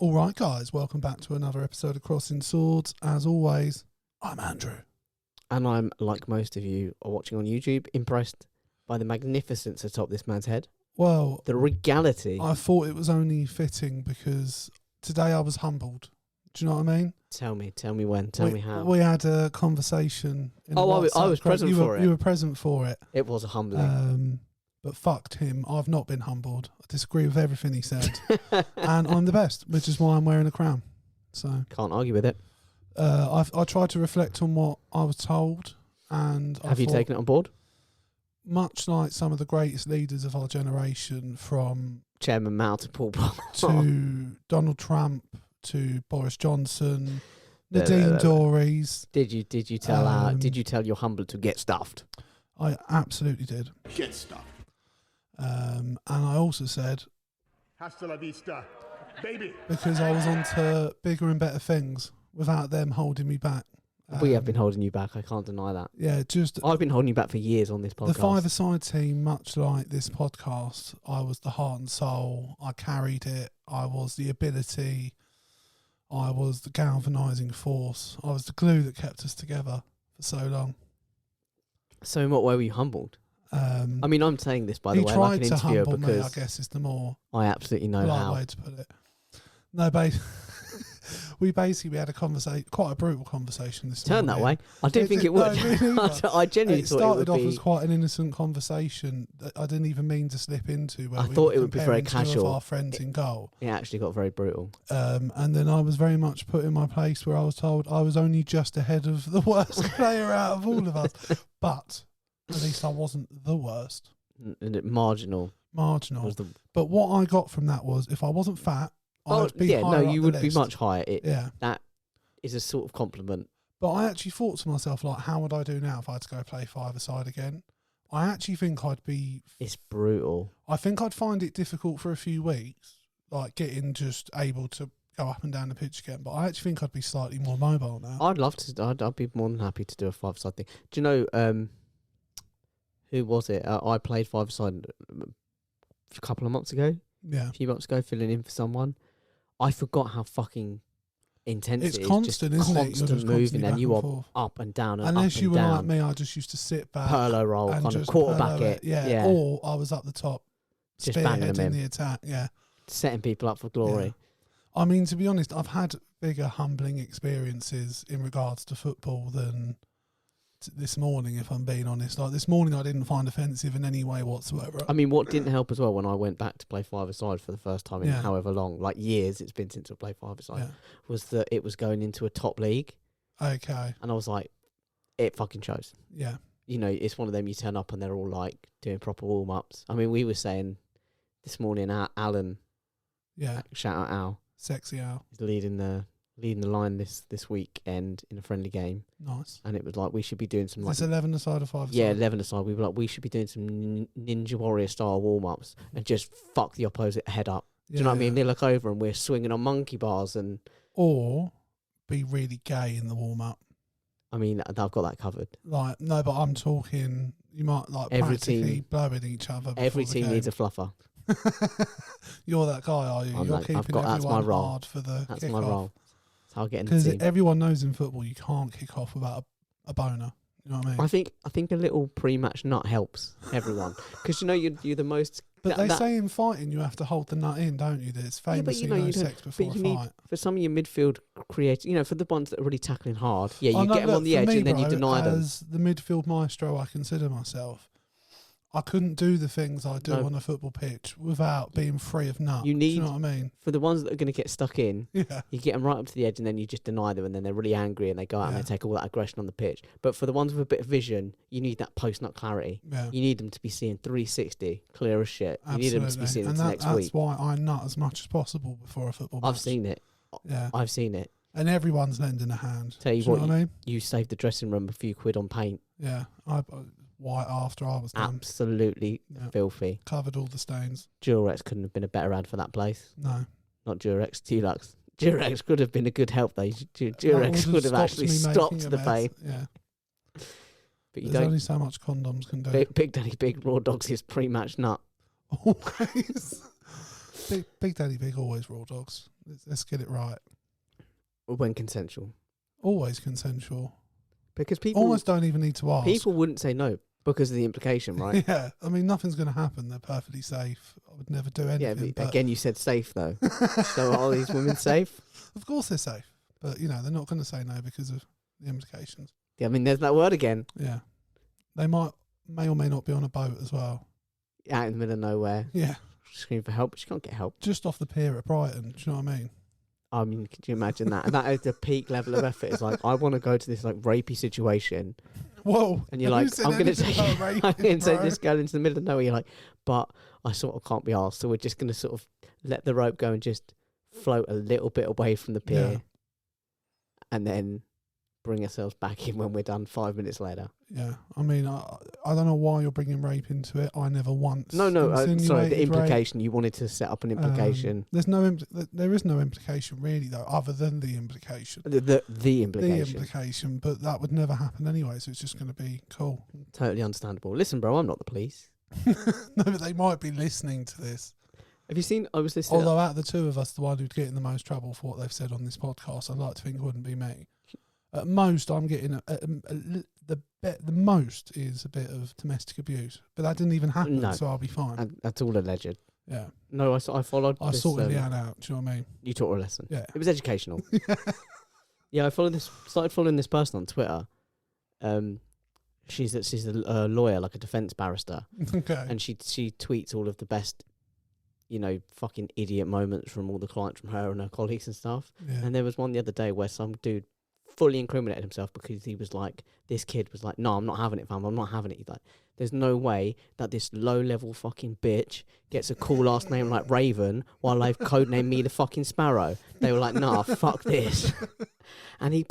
All right, guys, welcome back to another episode of Crossing Swords. As always, I'm Andrew. And I'm, like most of you are watching on YouTube, impressed by the magnificence atop this man's head. Well, the regality. I thought it was only fitting because today I was humbled. Do you know what I mean? Tell me when, tell me how. We had a conversation. I was present for it. You were present for it. It was a humbling. But fucked him. I've not been humbled. I disagree with everything he said. And I'm the best, which is why I'm wearing a crown. So can't argue with it. I tried to reflect on what I was told. And Have you taken it on board? Much like some of the greatest leaders of our generation, from Chairman Mao to Paul Palmer, to Donald Trump, to Boris Johnson, Nadine Dorries. Did you tell your humbler to get stuffed? I absolutely did. Get stuffed. And I also said, Hasta la vista, baby. Because I was on to bigger and better things without them holding me back. We have been holding you back. I can't deny that. Yeah, I've been holding you back for years on this podcast. The five-a-side team, much like this podcast, I was the heart and soul. I carried it. I was the ability. I was the galvanising force. I was the glue that kept us together for so long. So in what way were you humbled? I mean, I'm saying this, by the way, like an interviewer, because me, I guess is the more I absolutely know how. way to put it. No, we had a conversation, quite a brutal conversation this morning. Turn that way. I didn't think it would. I genuinely thought it started off as quite an innocent conversation that I didn't even mean to slip into. Where I thought it would be very casual. Of our friends in goal. It actually got very brutal. And then I was very much put in my place where I was told I was only just ahead of the worst player out of all of us. But at least I wasn't the worst. Marginal. But what I got from that was, if I wasn't fat, I'd be higher up you the would list. be much higher. Yeah. That is a sort of compliment. But I actually thought to myself, like, how would I do now if I had to go play five-a-side again? I actually think I'd be... It's brutal. I think I'd find it difficult for a few weeks, like getting just able to go up and down the pitch again. But I actually think I'd be slightly more mobile now. I'd love to. I'd be more than happy to do a five-a-side thing. Do you know... who was it? I played five-a-side a couple of months ago. Yeah. A few months ago, filling in for someone. I forgot how fucking intense it's it is. constant, just isn't constant it? You're just moving, and you are forth. up and down and unless up you and were down. like me, I just used to sit back, Perlo roll, and kind of just quarterback it. Yeah. Or I was up the top, just banging them in the attack. Yeah, setting people up for glory. Yeah. I mean, to be honest, I've had bigger humbling experiences in regards to football than this morning, if I'm being honest. Like this morning, I didn't find offensive in any way whatsoever. I mean, what didn't help as well when I went back to play five-a-side for the first time in however long, like years it's been since I played five-a-side, was that it was going into a top league. Okay. And I was like, it fucking shows. Yeah. You know, it's one of them, you turn up and they're all like doing proper warm-ups. I mean, we were saying this morning, Alan, shout out Al. Sexy Al. He's leading the line this weekend in a friendly game. Nice. And it was like, we should be doing some... Is this 11-a-side or 5-a-side? Yeah, 11-a-side. We were like, we should be doing some Ninja Warrior style warm-ups and just fuck the opposite head up. Do you know what I mean? They look over and we're swinging on monkey bars and... Or be really gay in the warm-up. I mean, I've got that covered. Like, no, but I'm talking... You might like practically blowing each other. Every team needs a fluffer. You're that guy, are you? You're keeping everyone hard for the That's kick my off. role. That's how I get in the team. Because everyone knows in football you can't kick off without a boner. You know what I mean? I think a little pre-match nut helps everyone. Because, you know, you're the most... But they say in fighting you have to hold the nut in, don't you? That it's famously no sex before a fight. For some of your midfield creators, you know, for the ones that are really tackling hard, you get them on the edge and then you deny them. As the midfield maestro I consider myself, I couldn't do the things I do on a football pitch without being free of nuts. Do you know what I mean? For the ones that are going to get stuck in, you get them right up to the edge and then you just deny them and then they're really angry and they go out and they take all that aggression on the pitch. But for the ones with a bit of vision, you need that post-nut clarity. Yeah. You need them to be seeing 360, clear as shit. Absolutely. You need them to be seeing it next week. That's why I nut as much as possible before a football match. I've seen it. Yeah. I've seen it. And everyone's lending a hand. Tell you what I mean? You saved the dressing room a few quid on paint. Yeah. White after I was done. Absolutely filthy. Covered all the stains. Durex couldn't have been a better ad for that place. No. Not Durex, Dulux. Durex could have been a good help though. Durex would have actually stopped the pain. Yeah. But there's only so much condoms can do. Big Daddy Big Raw Dogs is pre-match nut. Always. Big Daddy Big always Raw Dogs. Let's get it right. When consensual. Always consensual. Because people almost don't even need to ask. People wouldn't say no because of the implication, right? Yeah. I mean, nothing's going to happen. They're perfectly safe. I would never do anything. Yeah, but again, you said safe, though. So are all these women safe? Of course they're safe. But, they're not going to say no because of the implications. Yeah, I mean, there's that word again. Yeah. They may or may not be on a boat as well. Out in the middle of nowhere. Yeah. Screaming for help, but she can't get help. Just off the pier at Brighton. Do you know what I mean? I mean, could you imagine that? And that is the peak level of effort. It's like, I want to go to this like rapey situation. Whoa. And you're like, I'm going to take this girl into the middle of nowhere. You're like, but I sort of can't be asked. So we're just going to sort of let the rope go and just float a little bit away from the pier. Yeah. And then bring ourselves back in when we're done 5 minutes later. Yeah. I mean, I don't know why you're bringing rape into it. I never once. No, sorry, the implication. Rape. You wanted to set up an implication. There is no implication really, though, other than the implication. The implication. The implication, but that would never happen anyway, so it's just going to be cool. Totally understandable. Listen, bro, I'm not the police. No, but they might be listening to this. Have you seen, I was listening. Although out of the two of us, the one who'd get in the most trouble for what they've said on this podcast, I'd like to think it wouldn't be me. At most, I'm getting the most is a bit of domestic abuse, but that didn't even happen, so I'll be fine. That's all alleged. Yeah. No, I followed. I sorted Leanne out. Do you know what I mean? You taught her a lesson. Yeah. It was educational. Yeah, I started following this person on Twitter. She's a lawyer, like a defense barrister. Okay. And she tweets all of the best, fucking idiot moments from all the clients from her and her colleagues and stuff. Yeah. And there was one the other day where some dude fully incriminated himself because he was like, this kid was like, no, I'm not having it, fam. I'm not having it. He's like, there's no way that this low-level fucking bitch gets a cool last name like Raven while they've codenamed me the fucking Sparrow. They were like, nah, fuck this. And he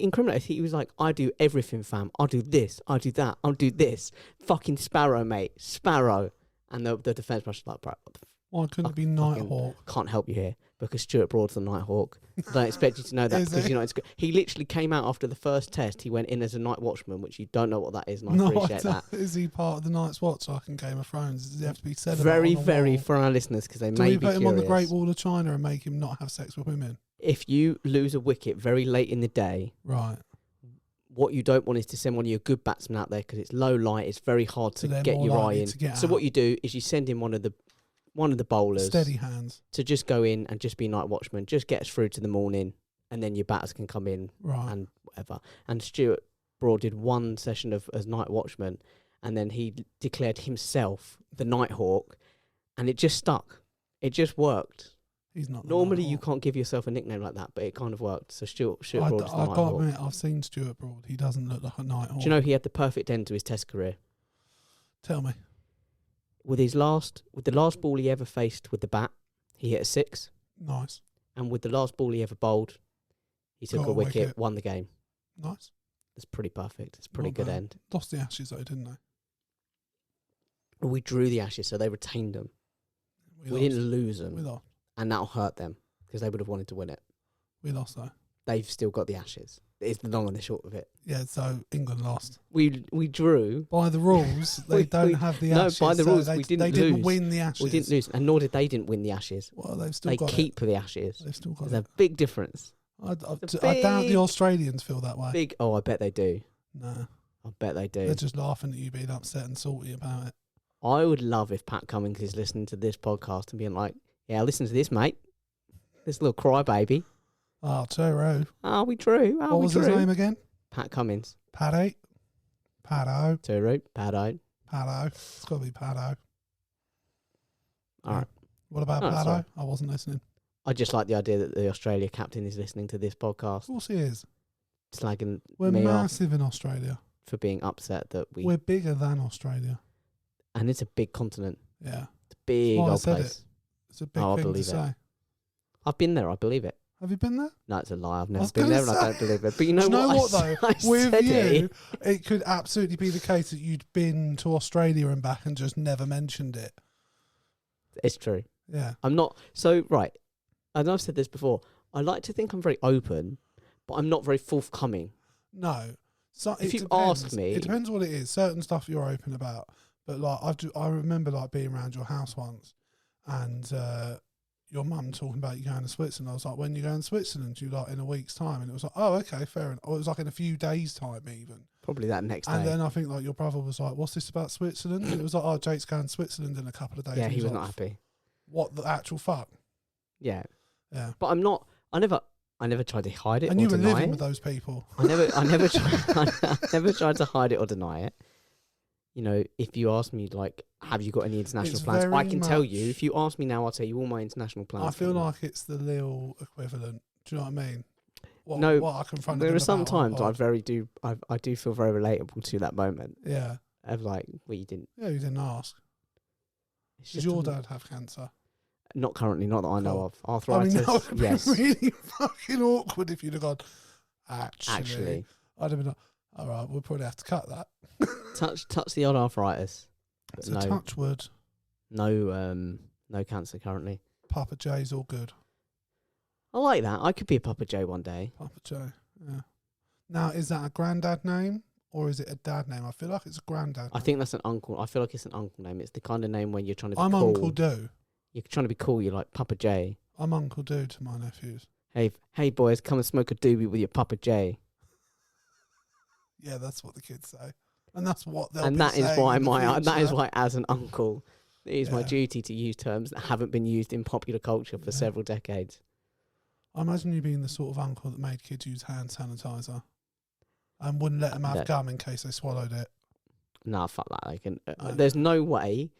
incriminated. He was like, I do everything, fam. I'll do this. I'll do that. I'll do this. Fucking Sparrow, mate. Sparrow. And the defense was like, bro, what the why couldn't it be Nighthawk? Can't help you here because Stuart Broad's the Nighthawk. I don't expect you to know that because it's good. He literally came out after the first test. He went in as a night watchman, which you don't know what that is, and I appreciate that. Is he part of the Night's Watch like in Game of Thrones? Does he have to be said very for our listeners because they may be curious. Do we put him on the Great Wall of China and make him not have sex with women? If you lose a wicket very late in the day, right. What you don't want is to send one of your good batsmen out there because it's low light. It's very hard to get your eye in. So what you do is you send in one of the bowlers, steady hands, to just go in and just be night watchman, just get us through to the morning, and then your batters can come in and whatever. And Stuart Broad did one session as night watchman, and then he declared himself the Nighthawk, and it just stuck. It just worked. He's not. Normally, you can't give yourself a nickname like that, but it kind of worked. So Stuart Broad is the Nighthawk. I've got to admit, I've seen Stuart Broad. He doesn't look like a Nighthawk. Do you know he had the perfect end to his Test career? Tell me. With the last ball he ever faced with the bat, he hit a 6. Nice. And with the last ball he ever bowled, he took a wicket, won the game. Nice. It's pretty perfect. It's a pretty good end. Lost the Ashes though, didn't they? Well, we drew the Ashes, so they retained them. We didn't lose them. We lost. And that'll hurt them because they would have wanted to win it. We lost though. They've still got the Ashes. It's the long and the short of it. Yeah, so England lost. We drew. By the rules, they don't have the Ashes. No, by the rules, we didn't lose. They didn't win the Ashes. We didn't lose, and nor did they didn't win the Ashes. Well, they've still got it. They keep the Ashes. They've still got it. There's a big difference. I doubt the Australians feel that way. I bet they do. No. I bet they do. They're just laughing at you being upset and salty about it. I would love if Pat Cummings is listening to this podcast and being like, yeah, listen to this, mate. This little crybaby. Oh, Turo. We drew. What was his name again? Pat Cummings. Paddy. Paddo. Turo. Paddo. Paddo. It's got to be Paddo. All right. What about Paddo? Sorry. I wasn't listening. I just like the idea that the Australia captain is listening to this podcast. Of course he is. Slagging We're me massive in Australia. For being upset that we're bigger than Australia. And it's a big continent. Yeah. It's a big old place. It's a big thing to say. I've been there, I believe it. Have you been there? No, it's a lie. I've never been there and I don't believe it. But you know what though? With you, it could absolutely be the case that you'd been to Australia and back and just never mentioned it. It's true. Yeah. I'm not. So, right. I know I've said this before. I like to think I'm very open, but I'm not very forthcoming. No. So if you ask me... It depends what it is. Certain stuff you're open about. But like I remember like being around your house once and... your mum talking about you going to Switzerland. I was like, when you going to Switzerland? You like in a week's time? And it was like, oh, okay, fair enough. Or it was like in a few days' time even. Probably that next day. And then I think like your brother was like, what's this about Switzerland? And it was like, oh, Jake's going to Switzerland in a couple of days. Yeah, he was not happy. What the actual fuck? Yeah. Yeah. But I'm not, I never tried to hide it and or you were deny living it. with those people. I never tried to hide it or deny it. You know, if you ask me, like, have you got any international plans? I can tell you. If you ask me now, I'll tell you all my international plans. I feel like it's the Lille equivalent. Do you know what I mean? What I confronted there him are some about times I do feel very relatable to that moment. Yeah. Of like, well, you didn't. Yeah, you didn't ask. Does your dad have cancer? Not currently, not that I know of. Arthritis, I mean, that would have yes. been really fucking awkward if you'd have gone, actually. I'd have been like, all right, we'll probably have to cut that. touch the odd arthritis. It's a touch wood. No cancer currently. Papa J's all good. I like that. I could be a Papa J one day. Papa J, yeah. Now, is that a granddad name or is it a dad name? I feel like it's a granddad. I think that's an uncle. I feel like it's an uncle name. It's the kind of name when you're trying to be I'm cool. Uncle Do. You're trying to be cool. You're like Papa J. I'm Uncle Do to my nephews. Hey boys, come and smoke a doobie with your Papa J. Yeah, that's what the kids say, and that's what they'll. And be that is saying why that is why, as an uncle, it is my duty to use terms that haven't been used in popular culture for several decades. I imagine you being the sort of uncle that made kids use hand sanitizer and wouldn't let them have gum in case they swallowed it. Nah, fuck that. They can. There's no way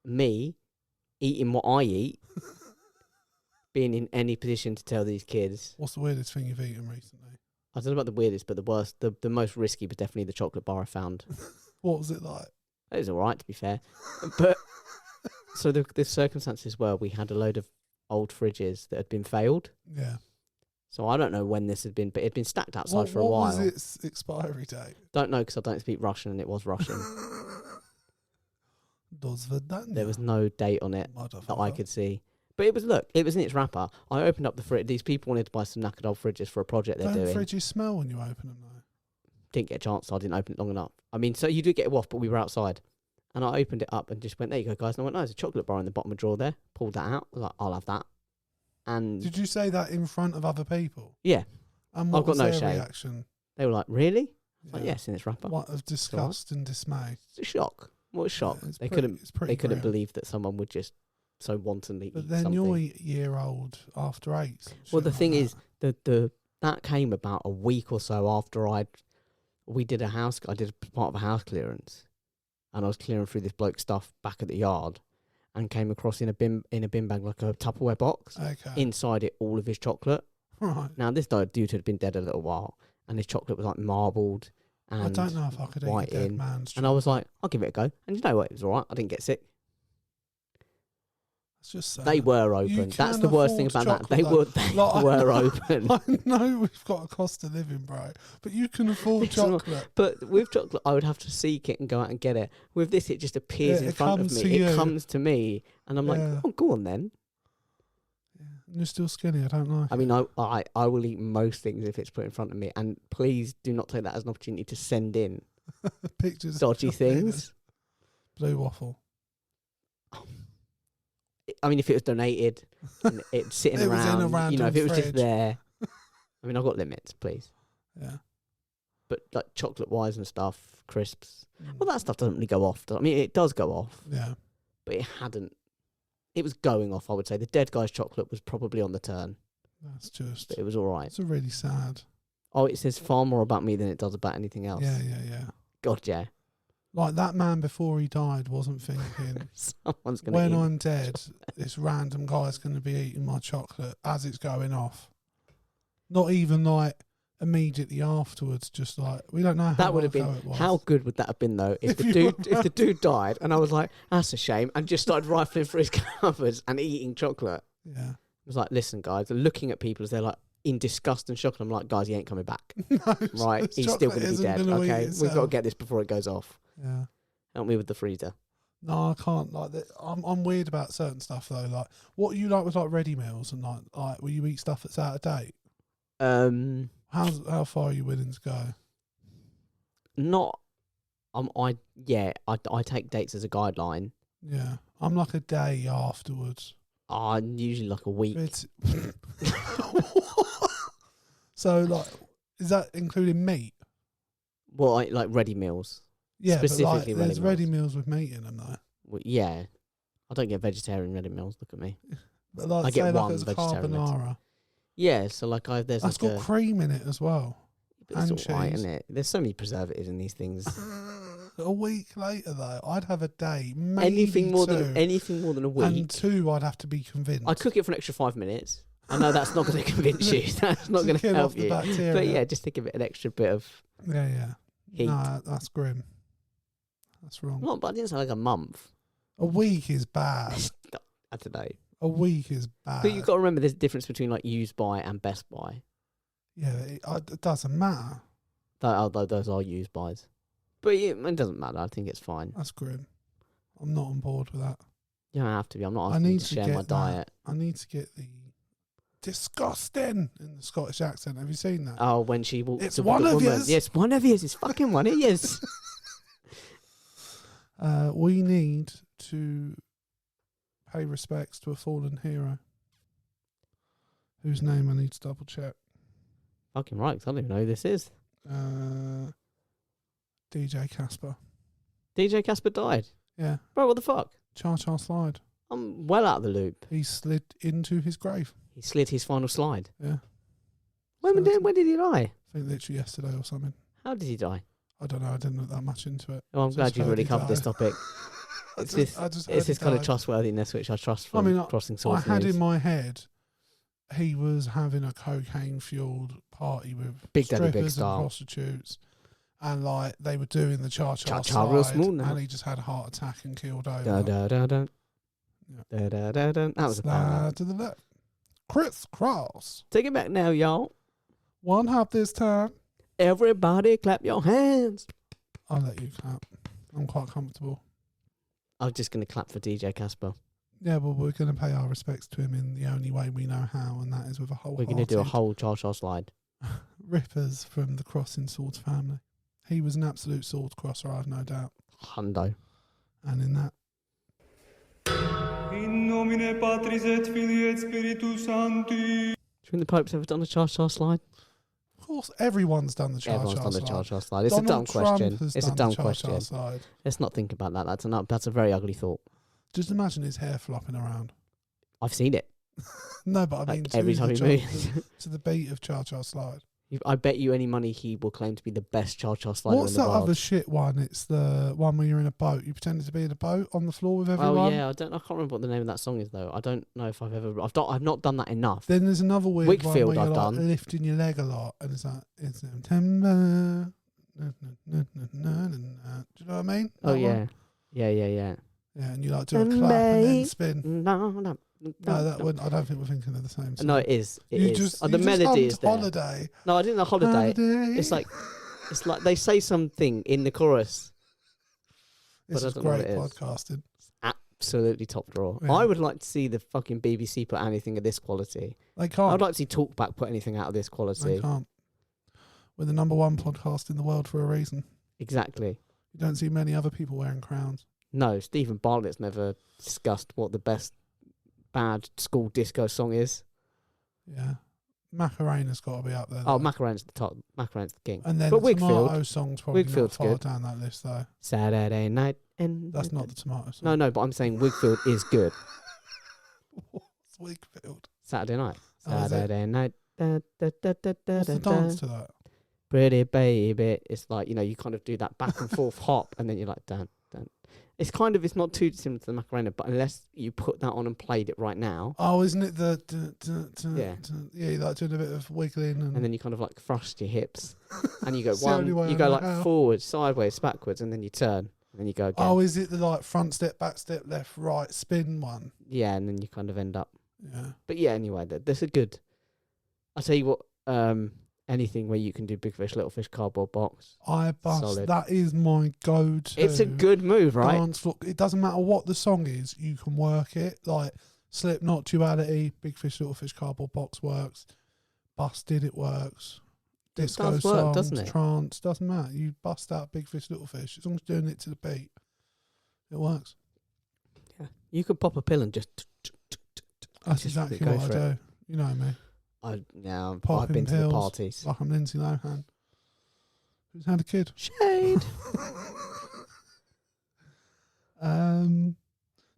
me eating what I eat being in any position to tell these kids. What's the weirdest thing you've eaten recently? I don't know about the weirdest, but the worst, the most risky was definitely the chocolate bar I found. What was it like? It was all right, to be fair. But so the circumstances were we had a load of old fridges that had been failed. Yeah. So I don't know when this had been, but it had been stacked outside for a while. What was its expiry date? Don't know because I don't speak Russian and it was Russian. There was no date on it that I could see. But it was in its wrapper. I opened up the fridge. These people wanted to buy some knackered old fridges for a project they're doing. Don't fridges smell when you open them though? Didn't get a chance, so I didn't open it long enough. I mean, so you do get it off, but we were outside. And I opened it up and just went, there you go, guys. And I went, no, there's a chocolate bar in the bottom of the drawer there. Pulled that out. I was like, I'll have that. And did you say that in front of other people? Yeah. And what was their reaction? They were like, really? I was like, yes, in its wrapper. What of disgust and dismay? It's a shock. What a shock. Yeah, they couldn't believe that someone would just so wantonly eat something. But then you're a year old after 8. Well, the thing is, that came about a week or so after I did part of a house clearance, and I was clearing through this bloke's stuff back at the yard, and came across in a bin bag like a Tupperware box. Okay. Inside it, all of his chocolate. Right. Now this dude had been dead a little while, and his chocolate was like marbled. And I don't know if I could eat a dead man's chocolate. And I was like, I'll give it a go. And you know what? It was all right. I didn't get sick. It's just sad. They were open. That's the worst thing about that. They were open. I know we've got a cost of living, bro, but you can afford chocolate. But with chocolate, I would have to seek it and go out and get it. With this, it just appears in front of me. It comes to me, and I'm like, oh, go on then. And you're still skinny. I don't like. I mean, I will eat most things if it's put in front of me, and please do not take that as an opportunity to send in pictures, dodgy things. Blue waffle. I mean, if it was donated, and it's sitting around, if it was just there. I mean, I've got limits, please. Yeah. But like chocolate-wise and stuff, crisps. Well, that stuff doesn't really go off. I mean, it does go off. Yeah. But it hadn't. It was going off, I would say. The dead guy's chocolate was probably on the turn. That's just. But it was all right. It's really sad. Oh, it says far more about me than it does about anything else. Yeah. God, yeah. Like that man before he died wasn't thinking, someone's going to when I'm dead, this random guy's going to be eating my chocolate as it's going off. Not even like immediately afterwards, just like, we don't know how that would have been. It was. How good would that have been though? If the dude died and I was like, that's a shame, and just started rifling through his cupboards and eating chocolate. Yeah. I was like, listen, guys, they're looking at people as they're like in disgust and shock. And I'm like, guys, he ain't coming back. No, right? He's still going to be dead. Okay, we've got to get this before it goes off. Yeah. Help me with the freezer. No, I can't. Like, I'm weird about certain stuff though. Like, what you like with like ready meals and like, will you eat stuff that's out of date? How far are you willing to go? Not. I take dates as a guideline. Yeah, I'm like a day afterwards. Oh, usually like a week. So, like, is that including meat? Well, like ready meals. Yeah, specifically but like, there's ready ready meals with meat in them, though. Well, yeah. I don't get vegetarian ready meals. Look at me. But like, I get say, like, one it's a vegetarian. carbonara. Yeah, so like there's That's like got cream in it as well. but it's and all right, cheese. isn't it? There's so many preservatives in these things. A week later, though, I'd have a day, maybe anything more two, than a week. and 2, I'd have to be convinced. I'd cook it for an extra 5 minutes. I know that's not going to convince you. That's not going to kill help off the you. bacteria. But yeah, just to give it an extra bit of Yeah. heat. No, that's grim. That's wrong. Not, but I didn't say like a month. A week is bad. I don't know. A week is bad. But you've got to remember there's a difference between like used by and best buy. Yeah, it doesn't matter. Although those are used buys. But yeah, it doesn't matter. I think it's fine. That's grim. I'm not on board with that. You don't have to be. I'm not asking you to share my diet. I need to get the disgusting in the Scottish accent. Have you seen that? Oh, when she walks It's up one with the of woman. yous. Yes, one of yous. It's fucking one of yous. We need to pay respects to a fallen hero whose name I need to double check. Fucking right, 'cause I don't even know who this is. DJ Casper. DJ Casper died. Yeah. Bro, what the fuck? Cha slide. I'm well out of the loop. He slid into his grave. He slid his final slide. Yeah. When did he die? I think literally yesterday or something. How did he die? I don't know. I didn't look that much into it. Oh, I'm glad you've already covered this died. topic. It's this kind of trustworthiness which I trust from Crossing Swords. I had in my head he was having a cocaine-fueled party with Big Daddy Big strippers and style. prostitutes. And like they were doing the cha-cha Cha-cha real slide, smooth now. and he just had a heart attack and killed over. Da, da, da, da. Yeah. Da, da, da, da. That was a bad Slide to the left. Crisscross. Take it back now, y'all. One hop this time. Everybody clap your hands. I'll let you clap. I'm quite comfortable. I was just going to clap for DJ Casper. Yeah, well, we're going to pay our respects to him in the only way we know how, and that is with a whole. We're going to do a whole cha-cha slide. Rippers from the CrossingSwords family. He was an absolute sword crosser, I have no doubt. Hundo. And in that. In nomine Patris et Filii et Spiritus Sancti. Do you think the Pope's ever done a cha-cha slide? Of course, everyone's done the cha-cha slide. Everyone's done the cha-cha slide. It's a dumb question. It's a dumb question. Slide. Let's not think about that. That's a very ugly thought. Just imagine his hair flopping around. I've seen it. No, but I mean, Like every time he moves. to the beat of cha-cha slide. I bet you any money he will claim to be the best cha-cha slider What's in the that world. other shit one? It's the one where you're in a boat. You pretended to be in a boat on the floor with everyone. Oh yeah, I can't remember what the name of that song is though. I don't know if I've not done that enough. Then there's another weird Wakefield one where I've you're like done. lifting your leg a lot, and it's like it's September. Do you know what I mean? Oh That yeah. one? Yeah. Yeah, and you like do a clap and then spin. No. No, that one. I don't think we're thinking of the same song. No, it is. It you is. just The you just melody hummed is there. Holiday. No, I didn't know holiday. Holiday. It's like they say something in the chorus. This but I is don't know what great it is. podcasting. Absolutely top drawer. Yeah. I would like to see the fucking BBC put anything of this quality. They can't. I'd like to see Talkback put anything out of this They quality. can't. We're the #1 podcast in the world for a reason. Exactly. You don't see many other people wearing crowns. No, Stephen Bartlett's never discussed what the best bad school disco song is. Yeah. Macarena's got to be up there. Oh, though. Macarena's the top. Macarena's the king. And then but the Wigfield. Tomato song's probably Wigfield's not far good. down that list, though. Saturday night and That's not the Tomato song. No, but I'm saying Wigfield is good. What's Wigfield? Saturday night. Oh, is it? Saturday night. Da, da, da, da, da, What's the da, dance da. to that? Pretty baby. It's like, you kind of do that back and forth hop and then you're like, dun. It's not too similar to the Macarena, but unless you put that on and played it right now. Oh, isn't it the... Yeah. Yeah, you like doing a bit of wiggling. And then you kind of like thrust your hips and you go It's the only way you I go know like how. forward, sideways, backwards, and then you turn and then you go again. Oh, is it the like front step, back step, left, right, spin one? Yeah, and then you kind of end up. Yeah. But yeah, anyway, there's a good. I'll tell you what, anything where you can do Big Fish, Little Fish, cardboard box. I bust. Solid. That is my go-to. It's a good move, right? dance floor. It doesn't matter what the song is, you can work it. Like Slipknot, Duality, Big Fish, Little Fish, cardboard box works. Busted, it works. Disco does work, songs, doesn't it? trance, doesn't matter. You bust out Big Fish, Little Fish. As long as you're doing it to the beat, it works. Yeah. You could pop a pill and just That's exactly what I do. You know me. I've Popping been to pills the parties. like I'm Lindsay Lohan. Who's had a kid? Shade.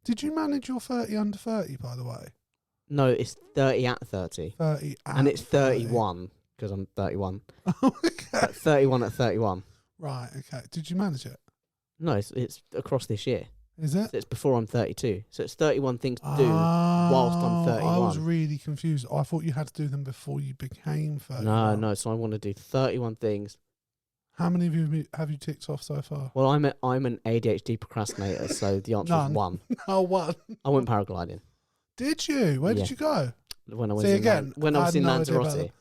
Did you manage your 30 under 30, by the way? No, it's 30 at 30. 30 at and it's 30. 31 because I'm 31. Okay. But 31 at 31. Right, okay. Did you manage it? No, it's across this year. Is it? So it's before I'm 32. So it's 31 things to do whilst I'm 31. I was really confused. I thought you had to do them before you became 31. No. So I want to do 31 things. How many of you have you ticked off so far? Well, I'm an ADHD procrastinator, so the answer is 1. Oh, 1. I went paragliding. Did you? Where did you go? When I was in Lanzarote.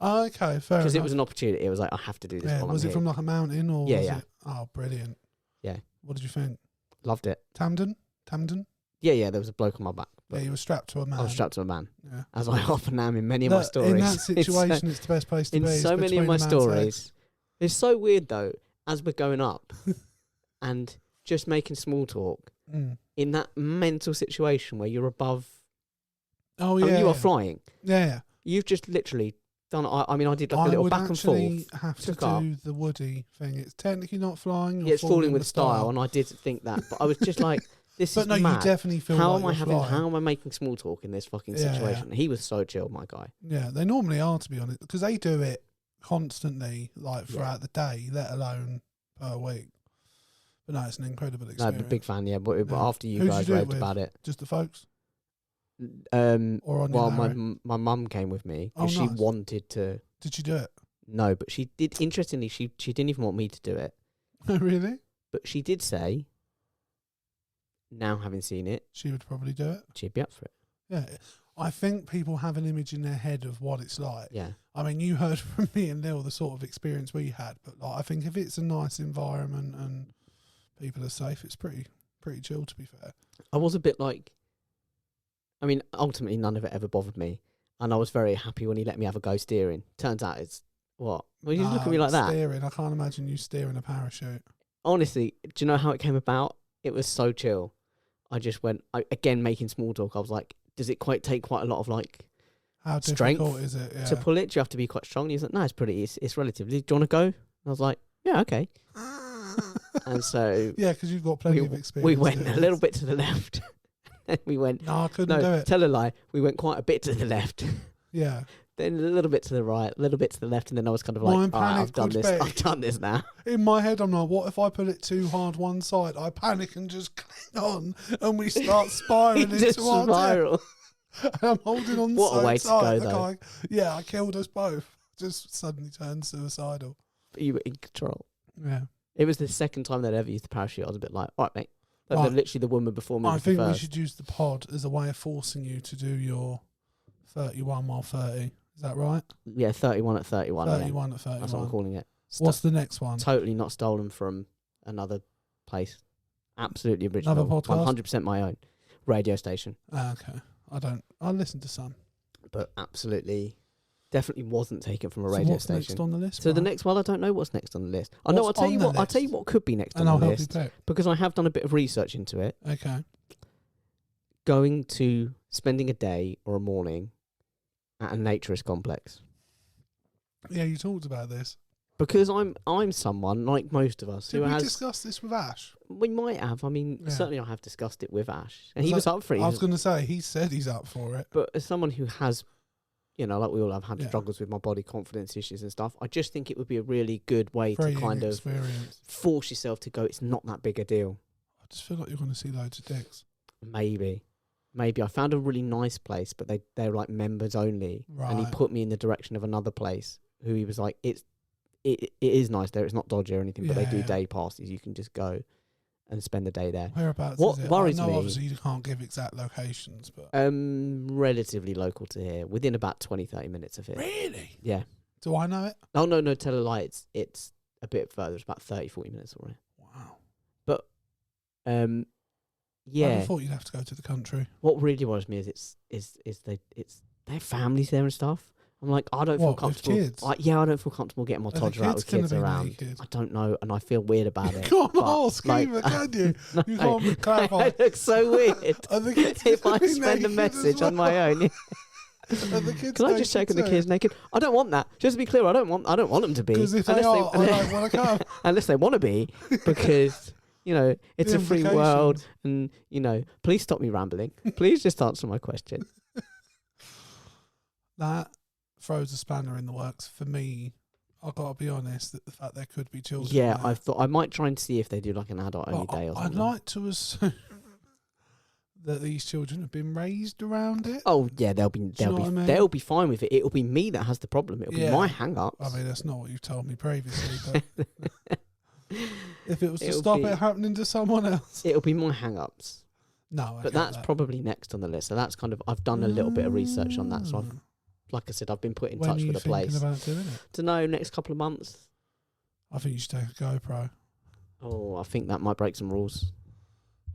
Oh, okay, fair enough. Because it was an opportunity. It was like, I have to do this. Yeah, was it from like a mountain or? Yeah, was yeah. It? Oh, brilliant. Yeah. What did you think? Loved it. Tamden? Yeah. There was a bloke on my back. Yeah, you were strapped to a man. I was strapped to a man. Yeah. As I often am in many of my stories. In that situation, it's the best place to be. In so many of my stories. It's so weird though, as we're going up and just making small talk in that mental situation where you're above. Oh, yeah. You are flying. Yeah. You've just literally done. I mean, I did like a little back and forth. I would actually have to do the Woody thing. It's technically not flying. Yeah, it's falling with style, and I did think that, but I was just like, "This is mad." You definitely feel. How like How am I making small talk in this fucking situation? Yeah. He was so chill, my guy. Yeah, they normally are, to be honest, because they do it constantly, like throughout the day, let alone per week. But no, it's an incredible experience. No, big fan. Yeah, but after you guys raved about it, just the folks. Or on my mum came with me because she wanted to. Did she do it? No, but she did. Interestingly, she didn't even want me to do it. Oh, really? But she did say, now having seen it, she would probably do it. She'd be up for it. Yeah, I think people have an image in their head of what it's like. Yeah. I mean, you heard from me and Neil the sort of experience we had, but like, I think if it's a nice environment and people are safe, it's pretty chill, to be fair. I was a bit like. I mean, ultimately, none of it ever bothered me. And I was very happy when he let me have a go steering. Turns out it's what? Well, you look at me like that. Steering, I can't imagine you steering a parachute. Honestly, do you know how it came about? It was so chill. I just went, again, making small talk. I was like, does it take quite a lot of like how strength difficult is it to pull it? Do you have to be quite strong? And he's like, no, it's relatively. Do you want to go? And I was like, yeah, okay. And so... Yeah, because you've got plenty of experience. We went a little bit to the left. We went. No, I couldn't do it. Tell a lie. We went quite a bit to the left. Yeah. Then a little bit to the right, a little bit to the left, and then I was kind of like, I've done this. I've done this now. In my head, I'm like, what if I pull it too hard one side? I panic and just cling on, and we start spiraling into our spiral. I'm holding on. What a way to go, though. Yeah, I killed us both. Just suddenly turned suicidal. But you were in control. Yeah. It was the second time they'd ever used the parachute. I was a bit like, all right, mate. Like literally the woman before me. I think we should use the pod as a way of forcing you to do your 31 while 30. Is that right? Yeah, 31 at 31. 31 at 31. That's what I'm calling it. What's the next one? Totally not stolen from another place. Absolutely original. Another podcast? 100% my own. Radio station. Okay. I listen to some. But absolutely... Definitely wasn't taken from a radio what's station. Next on the list? So the next one, I don't know what's next on the list. I know. I'll tell you what could be next on the list because I have done a bit of research into it. Okay. Spending a day or a morning at a naturist complex. Yeah, you talked about this. Because I'm someone like most of us Did we discuss this with Ash? We might have. I mean, certainly I have discussed it with Ash, and he was up for it. I was going to say he said he's up for it. But as someone who has. You know, like we all have had struggles with my body confidence issues and stuff. I just think it would be a really good way to kind of force yourself to go, it's not that big a deal. I just feel like you're going to see loads of dicks. Maybe. I found a really nice place, but they're like members only. Right. And he put me in the direction of another place who he was like, it is nice there. It's not dodgy or anything, but they do day passes. You can just go and spend the day there. Whereabouts what is it? worries me... obviously you can't give exact locations, but... relatively local to here, within about 20, 30 minutes of here. Really? Yeah. Do I know it? Oh, no, tell a lie. It's a bit further. It's about 30, 40 minutes away. Wow. But, yeah. I thought you'd have to go to the country. What really worries me is they have families there and stuff. I'm like, I don't feel comfortable. With kids? I don't feel comfortable getting my toddler out with kids around. Naked? I don't know, and I feel weird about it. You can't ask either, can you? No, You can't clarify. It looks so weird if I send a message on my own. Can I just check if the kids naked? I don't want that. Just to be clear, I don't want them to be. Because if they are, I don't want to come. Unless they want to be, because it's a free world, and please stop me rambling. Please just answer my question. That throws a spanner in the works for me. I've got to be honest, that the fact there could be children. Yeah, there. I thought I might try and see if they do like an adult only day or something. I'd like to assume that these children have been raised around it. Oh yeah, they'll be fine with it. It'll be me that has the problem. It'll be my hang-ups. I mean, that's not what you've told me previously, but if it was to stop it happening to someone else, it'll be my hang-ups. No, but that's probably next on the list. So that's kind of, I've done a little bit of research on that. So like I said, I've been put in touch with a place. When are you thinking about doing it? To know, next couple of months. I think you should take a GoPro. Oh, I think that might break some rules.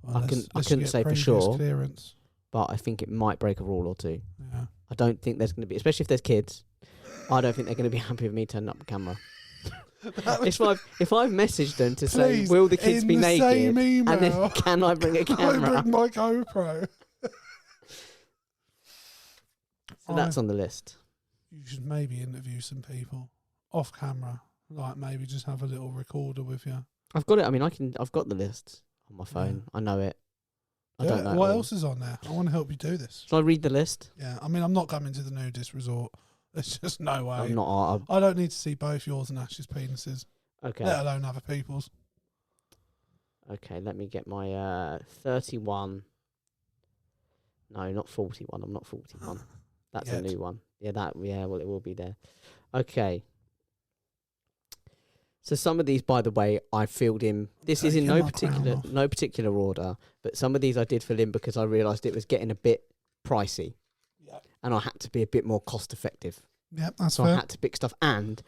Well, I couldn't say for sure, clearance. But I think it might break a rule or two. Yeah. I don't think there's going to be, especially if there's kids, I don't think they're going to be happy with me turning up the camera. if I've messaged them to say, will the kids be naked? Same email, and then can I bring a camera? Can I bring my GoPro? So that's on the list. You should maybe interview some people off camera. Like maybe just have a little recorder with you. I've got it. I mean, I've got the list on my phone. Yeah. I know it. I don't know. What else is on there? I want to help you do this. Shall I read the list? Yeah. I mean, I'm not coming to the Nudist resort. There's just no way. I'm not. I don't need to see both yours and Ash's penises. Okay. Let alone other people's. Okay, let me get my 31. No, not 41. I'm not 41. That's a new one. Well, it will be there. Okay. So some of these, by the way, I filled in. This is in no particular order, but some of these I did fill in because I realised it was getting a bit pricey. And I had to be a bit more cost effective. Yep, that's so fair. I had to pick stuff, and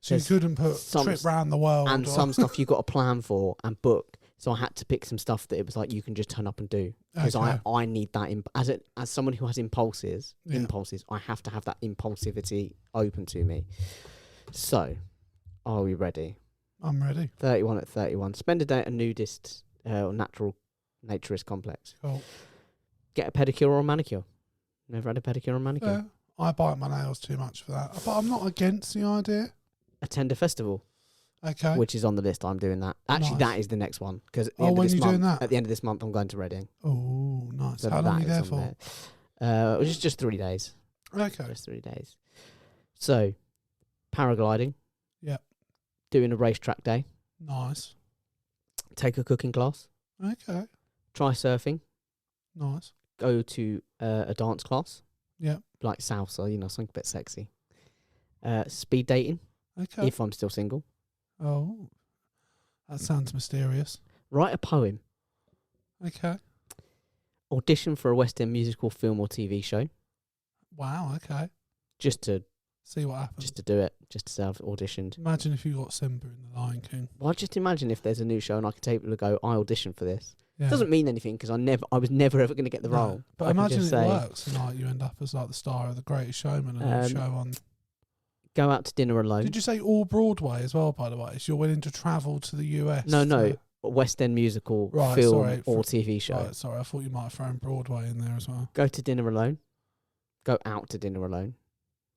so you couldn't put trip round the world, and some stuff you got to plan for and book. So I had to pick some stuff that it was like you can just turn up and do, because I need that as someone who has impulses. I have to have that impulsivity open to me. So, are we ready? I'm ready. 31 at 31. Spend a day at a nudist or naturist complex. Cool. Get a pedicure or a manicure. Never had a pedicure or manicure. Yeah, I bite my nails too much for that. But I'm not against the idea. Attend a festival. Okay. Which is on the list. I'm doing that. Actually, that is the next one. Because at the end of this month, I'm going to Reading. Oh, nice. So how long are you there for? It was just 3 days. Okay. Just 3 days. So, paragliding. Yep. Doing a racetrack day. Nice. Take a cooking class. Okay. Try surfing. Nice. Go to a dance class. Yeah. Like salsa, something a bit sexy. Speed dating. Okay. If I'm still single. Oh, that sounds mysterious. Write a poem. Okay. Audition for a West End musical, film or TV show. Wow, okay. Just to see what happens. Just to do it. Just to say I've auditioned. Imagine if you got Simba in The Lion King. Well, just imagine if there's a new show and I could take people to go, I auditioned for this. Yeah. It doesn't mean anything because I was never ever going to get the role. But imagine it works and like you end up as like the star of The Greatest Showman and show on. Go out to dinner alone. Did you say all Broadway as well, by the way? So you're willing to travel to the US? No. West End musical, film or TV show. Right, sorry, I thought you might have thrown Broadway in there as well. Go to dinner alone. Go out to dinner alone.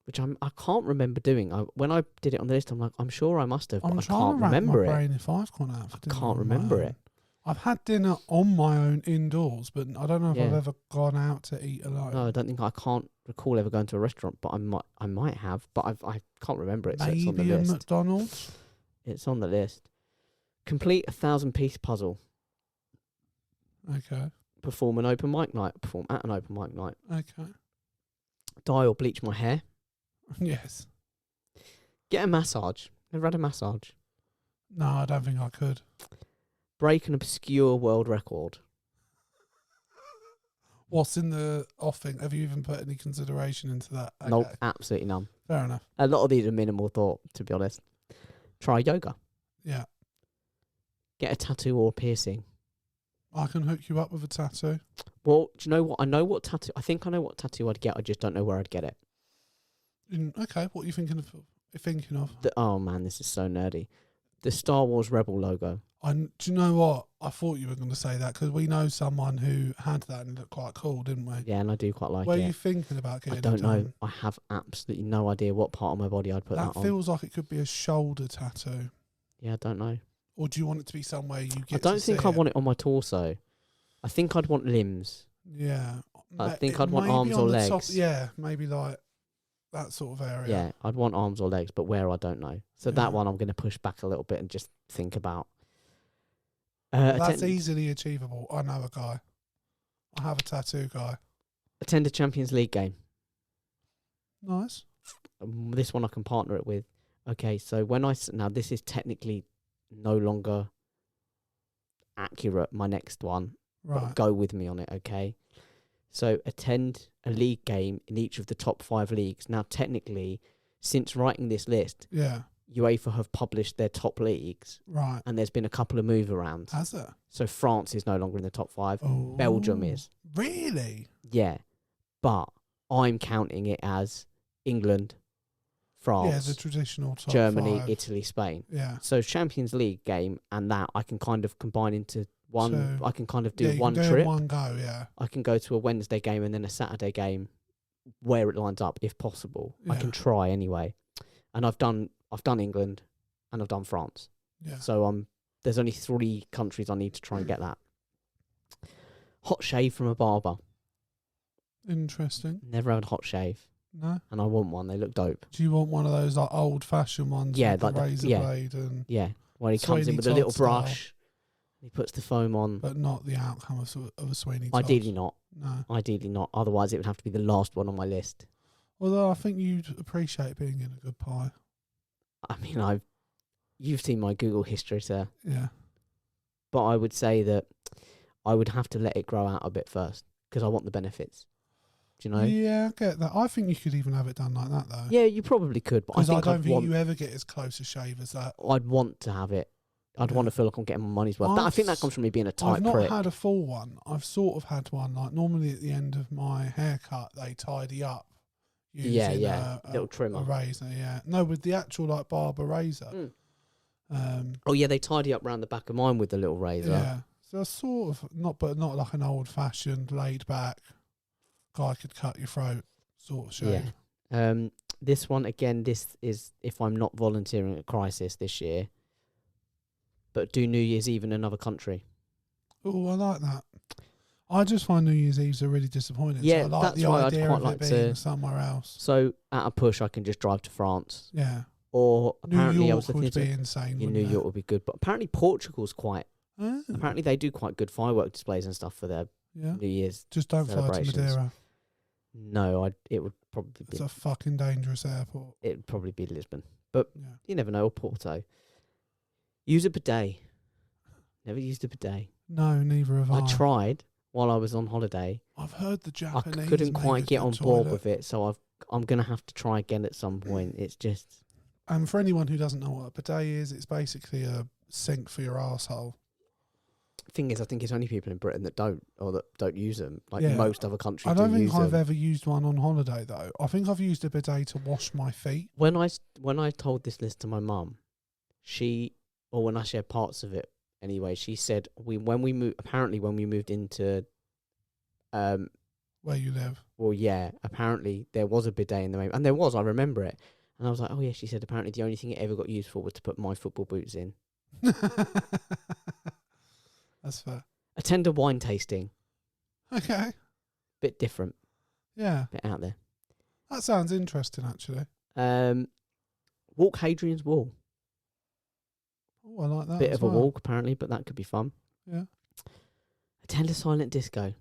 Which I can't remember doing. When I did it on the list, I'm like, I'm sure I must have, but I can't remember it. Brain if I've gone out for dinner. I can't remember it. I've had dinner on my own indoors, but I don't know if I've ever gone out to eat alone. No, I can't recall ever going to a restaurant, but I might have, but I can't remember it. So it's on the list. McDonald's. It's on the list. Complete a 1,000-piece puzzle. Okay. Perform at an open mic night. Okay. Dye or bleach my hair. Yes. Get a massage. Never had a massage. No, I don't think I could. Break an obscure world record. What's in the offing? Have you even put any consideration into that? Okay. Nope, absolutely none. Fair enough. A lot of these are minimal thought, to be honest. Try yoga. Yeah. Get a tattoo or piercing. I can hook you up with a tattoo. Well, do you know what? I think I know what tattoo I'd get. I just don't know where I'd get it. Okay, what are you thinking of? Oh man, this is so nerdy. The Star Wars Rebel logo. Do you know what? I thought you were going to say that because we know someone who had that and it looked quite cool, didn't we? Yeah, and I do quite like Where it. are you thinking about getting I don't it know. done? I have absolutely no idea what part of my body I'd put that on. That feels like it could be a shoulder tattoo. Yeah, I don't know. Or do you want it to be somewhere you get? I don't think I want it on my torso. I think I'd want limbs. Yeah. I think I'd want arms or legs. Top, yeah, maybe like that sort of area. Yeah, I'd want arms or legs, but where I don't know. So that one I'm going to push back a little bit and just think about. That's easily achievable. I know a guy. I have a tattoo guy. Attend a Champions League game. Nice. This one I can partner it with. Okay, so now this is technically no longer accurate, my next one. Right. But go with me on it, okay? So attend a league game in each of the top 5 leagues. Now, technically, since writing this list, UEFA have published their top leagues. Right. And there's been a couple of move arounds. Has there? So France is no longer in the top 5. Oh. Belgium is. Really? Yeah. But I'm counting it as England, France, the traditional top Germany, 5. Italy, Spain. Yeah. So Champions League game and that I can kind of combine into one. I can kind of do one can do trip. in one go, yeah. I can go to a Wednesday game and then a Saturday game where it lines up if possible. I can try anyway. And I've done England and I've done France. Yeah. So there's only 3 countries I need to try and get that. Hot shave from a barber. Interesting. Never had a hot shave. No. And I want one. They look dope. Do you want one of those like old fashioned ones? Yeah, with like the razor blade and where he comes in with a little brush. He puts the foam on. But not the outcome of a Sweeney Todd. Ideally not. No. Ideally not. Otherwise it would have to be the last one on my list. Although I think you'd appreciate being in a good pie. I mean, you've seen my Google history, sir. Yeah. But I would say that I would have to let it grow out a bit first because I want the benefits. Do you know? Yeah, I get that. I think you could even have it done like that, though. Yeah, you probably could. But I don't think you ever get as close a shave as that. I'd want to have it. I'd want to feel like I'm getting my money's worth. I think that comes from me being a tight prick. I've not had a full one. I've sort of had one. Like normally at the end of my haircut, they tidy up. Using a little trimmer. A razor, yeah. No, with the actual like barber razor. Oh yeah, they tidy up round the back of mine with the little razor. Yeah. So sort of not like an old fashioned laid back guy could cut your throat sort of shave. Yeah. This one again. This is if I'm not volunteering at Crisis this year. But do New Year's Eve in another country. Oh, I like that. I just find New Year's Eves are really disappointing. Yeah, so I like that's the why I'd idea quite of like it being to somewhere else. So at a push, I can just drive to France. Yeah. Or apparently, New York I was looking would into be insane. New York would be good, but apparently Portugal's quite. Apparently, they do quite good firework displays and stuff for their New Year's. Just don't fly to Madeira. No, it would probably be. It's a fucking dangerous airport. It would probably be Lisbon, but you never know. Or Porto. Use a bidet. Never used a bidet. No, neither have I. I tried while I was on holiday. I've heard the Japanese. I couldn't quite get on board with it, so I'm gonna have to try again at some point. It's just. And for anyone who doesn't know what a bidet is, it's basically a sink for your arsehole. Thing is, I think it's only people in Britain that don't use them. Like most other countries. I don't think I've ever used one on holiday though. I think I've used a bidet to wash my feet. When I told this list to my mum, when I shared parts of it anyway, she said when we moved into where you live. Well, yeah, apparently there was a bidet in the room, and there was. I remember it, and I was like, oh yeah. She said apparently the only thing it ever got used for was to put my football boots in. That's fair. Attend a wine tasting. Okay. Bit different. Yeah. Bit out there. That sounds interesting, actually. Walk Hadrian's Wall. Oh, I like that. Bit of a walk, apparently, but that could be fun. Yeah. Attend a silent disco.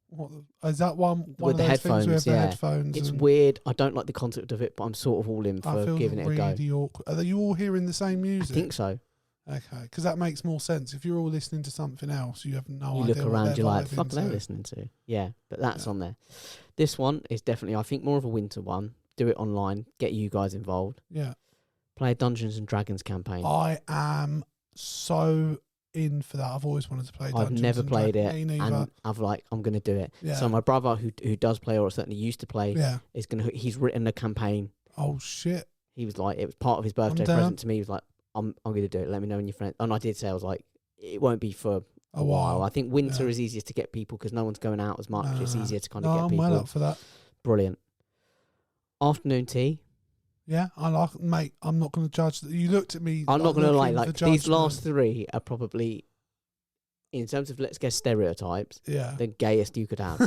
What is that one with of the those headphones? Things with the headphones. It's weird. I don't like the concept of it, but I'm sort of all in for giving it a go. Awkward. Are you all hearing the same music? I think so. Okay, because that makes more sense. If you're all listening to something else, you have no idea. You look around, you're like, "Fuck, are they listening to?" Yeah, but that's on there. This one is definitely, I think, more of a winter one. Do it online. Get you guys involved. Yeah. Play a Dungeons and Dragons campaign. I am so in for that. I've always wanted to play I've Dungeons never and played Dragons. it, Me neither. and I'm going to do it. Yeah. So my brother, who does play, or certainly used to play, Yeah. he's written a campaign. Oh shit. He was like, it was part of his birthday down. present to me. He was like, I'm going to do it. Let me know when your friends. And I did say, I was like, it won't be for a while. I think winter is easiest to get people because no one's going out as much. It's easier to kind of get people. I'm well up for that. Brilliant. Afternoon tea. Yeah, I like, mate. I'm not going to judge. You looked at me. I'm not going to lie. looking Like for these judgment. last three are probably, in terms of let's guess stereotypes, the gayest you could have.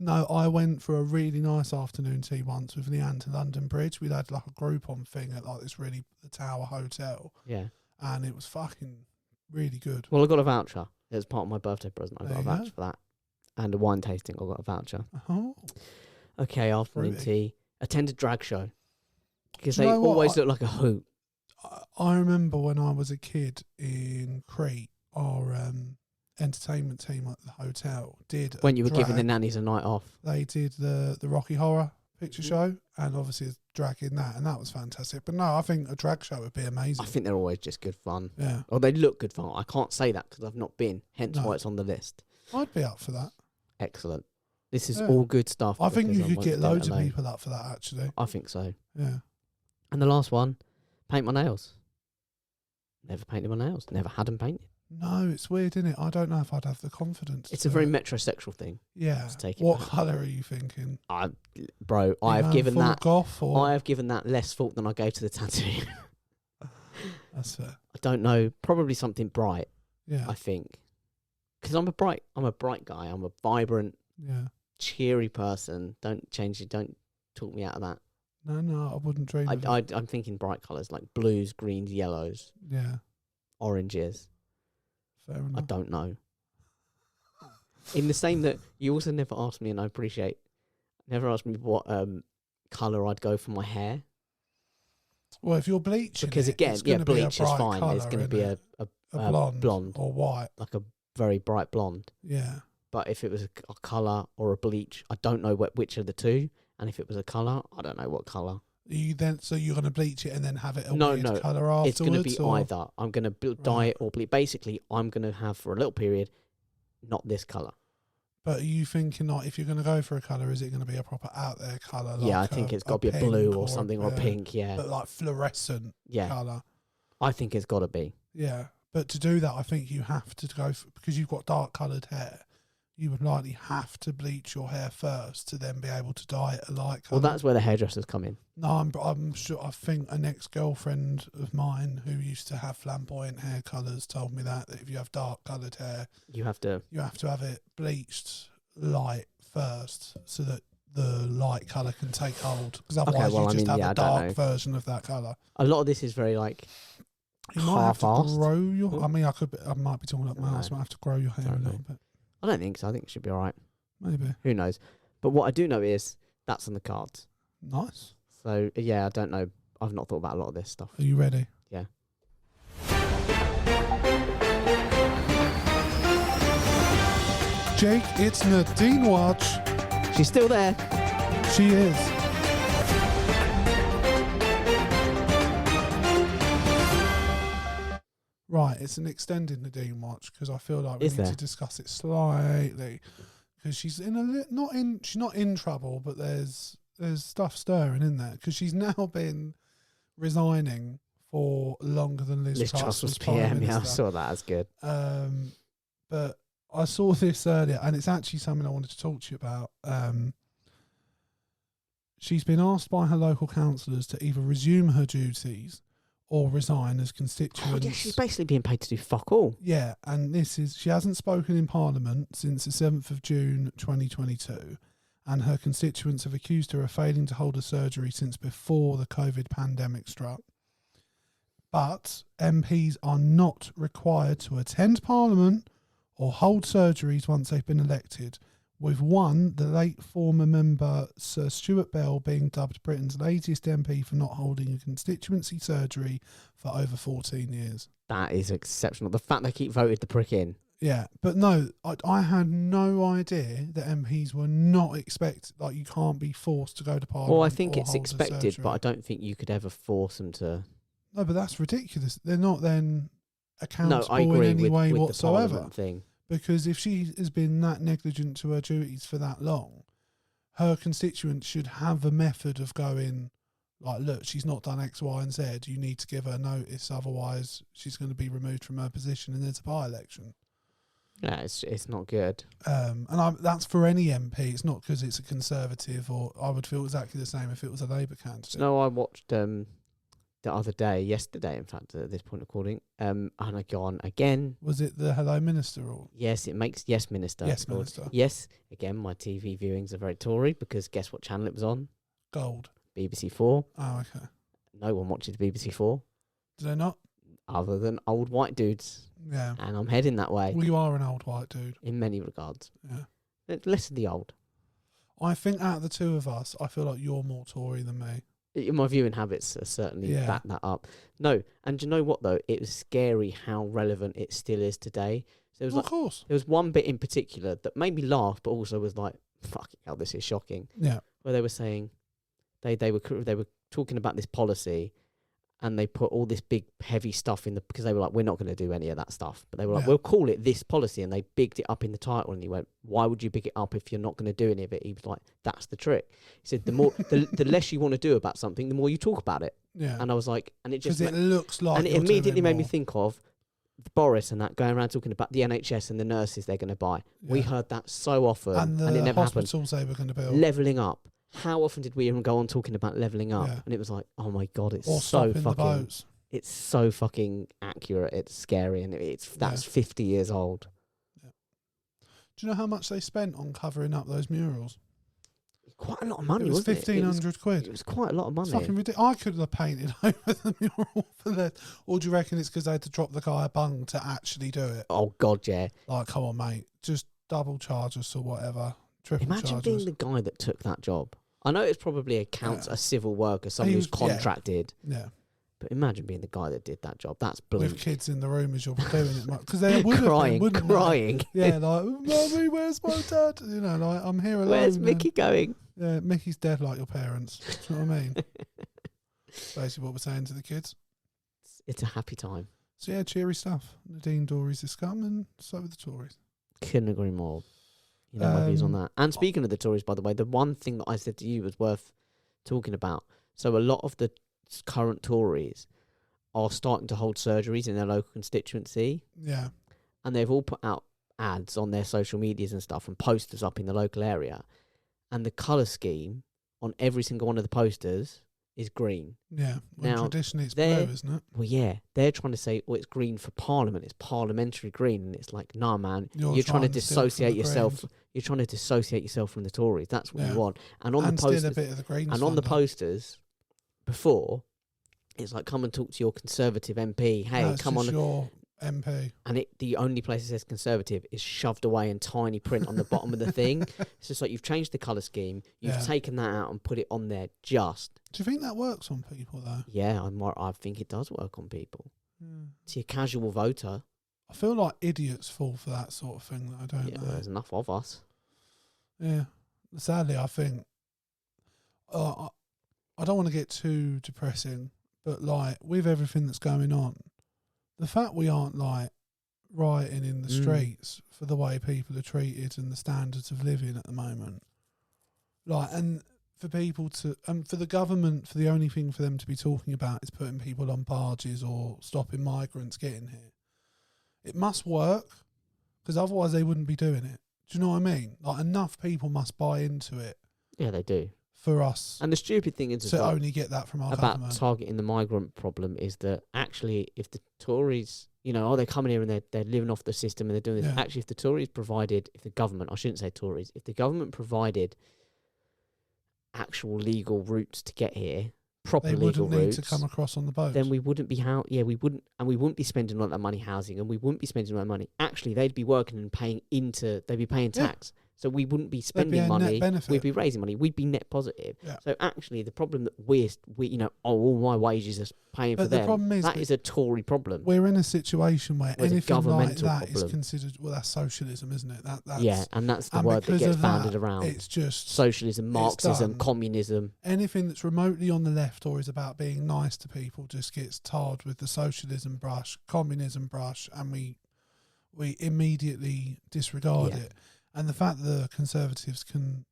No, I went for a really nice afternoon tea once with Leanne to London Bridge. We had like a Groupon thing at like this really the Tower Hotel. Yeah. And it was fucking really good. Well, I got a voucher. It was part of my birthday present. I There got a you voucher for that. And a wine tasting. I got a voucher. Oh. Okay, afternoon Really? tea. Attend a drag show. Because Do they you know what? always look like a hoot. I remember when I was a kid in Crete, our entertainment team at the hotel did When you were drag. giving the nannies a night off. They did the Rocky Horror Picture Show, and obviously it's drag in that, and that was fantastic. But no, I think a drag show would be amazing. I think they're always just good fun. Yeah. Or they look good fun. I can't say that because I've not been, hence No. why it's on the list. I'd be up for that. Excellent. This is Yeah. all good stuff. I think because you I could won't get do it loads of alone. people up for that, actually. I think so. Yeah. And the last one, paint my nails. Never painted my nails. Never had them painted. No, it's weird, isn't it? I don't know if I'd have the confidence. It's a very metrosexual thing. Yeah. to take it What back. colour are you thinking? Bro, I have given full that. goth or I have given that less thought than I gave to the tattoo. that's fair. I don't know. Probably something bright. Yeah. I think, because I'm a bright guy. I'm a vibrant, Yeah. cheery person. Don't change it. Don't talk me out of that. No, I wouldn't dream of it. I'm thinking bright colours like blues, greens, yellows, Yeah. oranges. Fair I enough. don't know. In the same that you also never asked me, and I appreciate, never asked me what colour I'd go for my hair. Well, if you're bleaching Because it, again, it's gonna be a bleach is bright fine. It's colour, going to be innit? a blonde or white. like a very bright blonde. Yeah. But if it was a colour or a bleach, I don't know which of the two. And if it was a colour, I don't know what colour. So you're going to bleach it and then have it a No, weird no, colour afterwards? It's going to be or? either. I'm going to dye it or bleach. Basically, I'm going to have for a little period, not this colour. But are you thinking, like, if you're going to go for a colour, is it going to be a proper out there colour? Yeah, I like think it's a got to be a pink blue or something or a yeah, pink. Yeah, But like fluorescent yeah. colour. I think it's got to be. Yeah. But to do that, I think you have to go for, because you've got dark coloured hair. You would likely have to bleach your hair first to then be able to dye it a light colour. Well, that's where the hairdressers come in. No, I'm sure. I think an ex-girlfriend of mine who used to have flamboyant hair colours told me that if you have dark coloured hair, You have to. you have to have it bleached light first so that the light colour can take hold. Because otherwise, well, you I just mean, have yeah, a I don't dark know. version of that colour. A lot of this is very like. You might have to Half-assed? grow your. Oh. I mean, I might be talking up my No. ass. I might have to grow your hair a Don't know. little bit, I don't think so. I think it should be all right. maybe. Who knows? But what I do know is that's on the cards. Nice. So yeah, I don't know. I've not thought about a lot of this stuff. Are you ready? Yeah. Jake, it's Nadine Watch. She's still there. She is. Right, it's an extended Nadine watch because I feel like we Is need there? to discuss it slightly because she's in a she's not in trouble, but there's stuff stirring in there because she's now been resigning for longer than Liz Truss was Prime PM. Yeah, I Minister. saw that. That's good. But I saw this earlier, and it's actually something I wanted to talk to you about. She's been asked by her local councillors to either resume her duties or resign as constituents. Oh, yeah, she's basically being paid to do fuck all. Yeah, and she hasn't spoken in Parliament since the 7th of June 2022, and her constituents have accused her of failing to hold a surgery since before the COVID pandemic struck. But MPs are not required to attend Parliament or hold surgeries once they've been elected, with one, the late former member Sir Stuart Bell, being dubbed Britain's latest MP for not holding a constituency surgery for over 14 years. That is exceptional. The fact they keep voted the prick in. Yeah, but no, I had no idea that MPs were not expected, like you can't be forced to go to Parliament. Well, I think or it's hold a expected, but surgery. I don't think you could ever force them to. No, but that's ridiculous. They're not then accountable I agree in any way with whatsoever. the Parliament thing. Because if she has been that negligent to her duties for that long, her constituents should have a method of going, like, look, she's not done X, Y, and Z. You need to give her notice, otherwise she's going to be removed from her position and there's a by-election. Yeah, it's not good. That's for any MP. It's not because it's a Conservative, or I would feel exactly the same if it was a Labour candidate. No, I watched the other day, yesterday, in fact, at this point of recording, and I go on again. Was it the Hello Minister? Or Yes, it makes Yes Minister. Yes Minister. Yes, again, my TV viewings are very Tory because guess what channel it was on? Gold. BBC 4. Oh, okay. No one watches BBC 4. Do they not? Other than old white dudes. Yeah. And I'm heading that way. Well, you are an old white dude. In many regards. Yeah. Less of the old. I think out of the two of us, I feel like you're more Tory than me. My viewing habits are certainly back that up. No, and you know what though? It was scary how relevant it still is today. So Of course. There was one bit in particular that made me laugh, but also was like, "Fucking hell, this is shocking." Yeah. Where they were saying they were talking about this policy, and they put all this big heavy stuff in because they were like, we're not going to do any of that stuff. But they were like, we'll call it this policy, and they bigged it up in the title. And he went, why would you big it up if you're not going to do any of it? He was like, that's the trick. He said, the more the less you want to do about something, the more you talk about it. Yeah. And I was like, and it just because it looks like, and it immediately made me think of Boris and that going around talking about the NHS and the nurses they're going to buy. Yeah. We heard that so often, and it never happened. Hospitals they were going to build. Levelling up. How often did we even go on talking about levelling up? Yeah. And it was like, oh my god, it's so fucking. It's so fucking accurate. It's scary, and that's 50 years old. Yeah. Do you know how much they spent on covering up those murals? Quite a lot of money. It was 1,500 quid. It was quite a lot of money. It's fucking ridiculous. I could have painted over the mural for that. Or do you reckon it's because they had to drop the guy a bung to actually do it? Oh god, yeah. Like, come on, mate, just double charge us or whatever. Imagine being the guy that took that job. I know it's probably a civil worker, someone who's contracted. Yeah. But imagine being the guy that did that job. That's brilliant. With kids in the room as you're doing it. Because they would crying, have been, crying. They? Yeah, like, Mummy, where's my dad? You know, like, I'm here alone. Where's Mickey going? Yeah, Mickey's dead like your parents. Do you know what I mean? Basically what we're saying to the kids. It's a happy time. So yeah, cheery stuff. Nadine Dorries is scum, and so are the Tories. Couldn't agree more. You know my views on that. And speaking of the Tories, by the way, the one thing that I said to you was worth talking about. So a lot of the current Tories are starting to hold surgeries in their local constituency. Yeah. And they've all put out ads on their social medias and stuff and posters up in the local area. And the colour scheme on every single one of the posters is green. Yeah. Well, now, traditionally it's blue, isn't it? Well, yeah. They're trying to say, it's green for Parliament. It's parliamentary green. And it's like, nah, man. You're trying to dissociate yourself. You're trying to dissociate yourself from the Tories. That's what you want. And on the posters, still a bit of the green. And on the posters before, it's like, come and talk to your Conservative MP. Hey, come on. Your MP. And the only place it says Conservative is shoved away in tiny print on the bottom of the thing. It's just like you've changed the colour scheme. You've taken that out and put it on there just. Do you think that works on people, though? Yeah, I think it does work on people. To your casual voter. I feel like idiots fall for that sort of thing that I don't know. Well, there's enough of us. Yeah. Sadly, I think... I don't want to get too depressing, but, like, with everything that's going on, the fact we aren't, like, rioting in the streets for the way people are treated and the standards of living at the moment, like, and for people to, for the government, for the only thing for them to be talking about is putting people on barges or stopping migrants getting here. It must work, because otherwise they wouldn't be doing it. Do you know what I mean? Like, enough people must buy into it. Yeah, they do. For us. And the stupid thing is to only get that from our about government. Targeting the migrant problem is that actually, if the Tories, you know, they're coming here and they're living off the system and they're doing this. Yeah. Actually, if the Tories provided, if the government, I shouldn't say Tories, if the government provided actual legal routes to get here, proper legal routes, they wouldn't need to come across on the boat. Then we wouldn't be we wouldn't be spending all that money housing, and we wouldn't be spending all that money. Actually, they'd be working and paying they'd be paying tax. So we wouldn't be spending money. We'd be raising money. We'd be net positive. Yeah. So actually, the problem that we all my wages are paying for them. The problem is that is a Tory problem. We're in a situation where anything like that problem. is considered. Well, that's socialism, isn't it? That's, yeah, and that's the word that gets banded around. It's just socialism, Marxism, communism. Anything that's remotely on the left or is about being nice to people just gets tarred with the socialism brush, communism brush, and we immediately disregard it. And the fact that the Conservatives can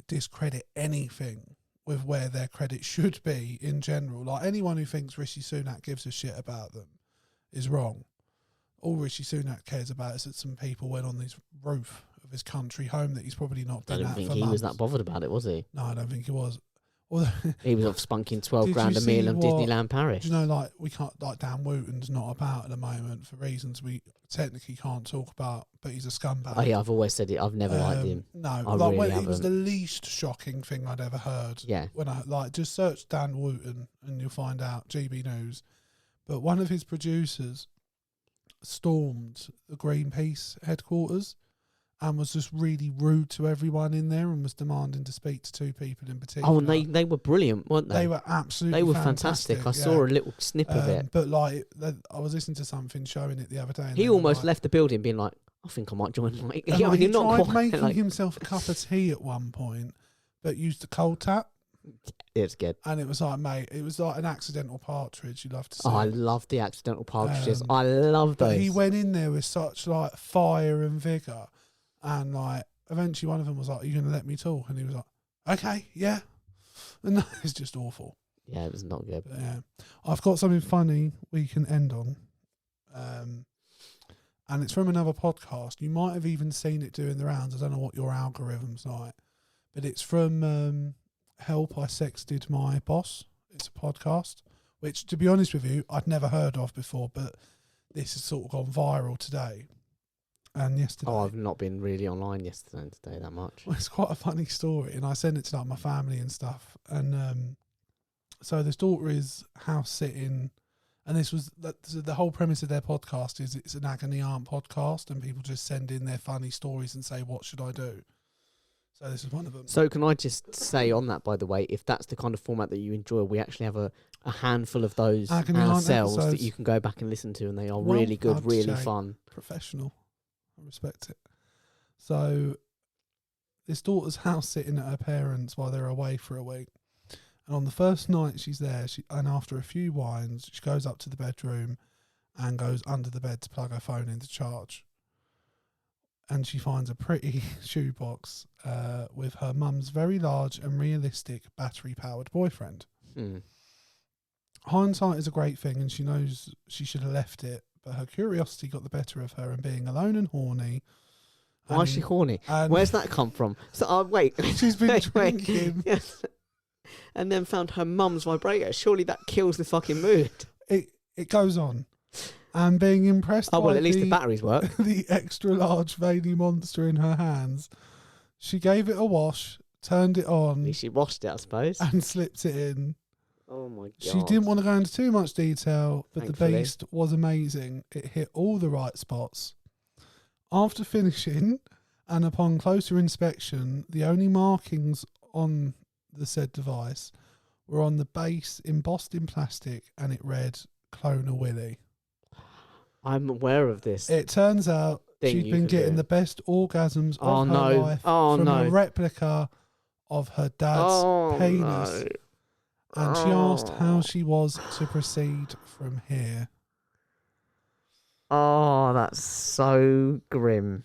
discredit anything with where their credit should be in general, like anyone who thinks Rishi Sunak gives a shit about them is wrong. All Rishi Sunak cares about is that some people went on his roof of his country home that he's probably not done. I don't think he was that bothered about it, was he? No, I don't think he was. He was off spunking 12 grand a meal on Disneyland Paris. You know, we can't, Dan Wooten's not about at the moment for reasons we technically can't talk about, but he's a scumbag. Oh, yeah, I've always said it. I've never liked him. No, I really haven't. It was the least shocking thing I'd ever heard. Yeah. When I just search Dan Wooten and you'll find out GB News. But one of his producers stormed the Greenpeace headquarters and was just really rude to everyone in there and was demanding to speak to two people in particular. Oh, and they were brilliant, weren't they? They were absolutely fantastic. I saw a little snip of it. But I was listening to something showing it the other day. And he almost left the building being like, I think I might join. He tried making himself a cup of tea at one point, but used the cold tap. It's good. And it was like, mate, it was like an accidental partridge. You love to see. Oh, I love the accidental partridges. I love those. But he went in there with such fire and vigour. And eventually one of them was like, "Are you going to let me talk?" And he was like, "Okay, yeah." And it's just awful. Yeah, it was not good. But yeah, I've got something funny we can end on, and it's from another podcast. You might have even seen it doing the rounds. I don't know what your algorithm's like, but it's from Help I Sexted My Boss. It's a podcast, which, to be honest with you, I'd never heard of before, but this has sort of gone viral today. And yesterday, I've not been really online yesterday and today that much. Well, it's quite a funny story, and I sent it to my family and stuff. And so this daughter is house sitting, and this was the whole premise of their podcast is it's an agony aunt podcast, and people just send in their funny stories and say, "What should I do?" So this is one of them. So can I just say on that, by the way, if that's the kind of format that you enjoy, we actually have a handful of those ourselves that you can go back and listen to, and they are really good, really fun. Professional. I respect it. So this daughter's house sitting at her parents while they're away for a week. And on the first night she's there, and after a few wines, she goes up to the bedroom and goes under the bed to plug her phone into charge. And she finds a pretty shoebox with her mum's very large and realistic battery-powered boyfriend. Hindsight is a great thing, and she knows she should have left it, but her curiosity got the better of her, and being alone and horny. Why is she horny? Where's that come from? So, wait. She's been drinking. Yes. And then found her mum's vibrator. Surely that kills the fucking mood. It goes on. And being impressed by at least the batteries work. The extra large veiny monster in her hands, she gave it a wash, turned it on. At least she washed it, I suppose. And slipped it in. Oh my God. She didn't want to go into too much detail, but Thankfully. The beast was amazing. It hit all the right spots. After finishing, and upon closer inspection, the only markings on the said device were on the base embossed in plastic, and it read, "Clone a Willy." I'm aware of this. It turns out she'd been getting the best orgasms of her life from a replica of her dad's penis. No. And she asked how she was to proceed from here. Oh, that's so grim.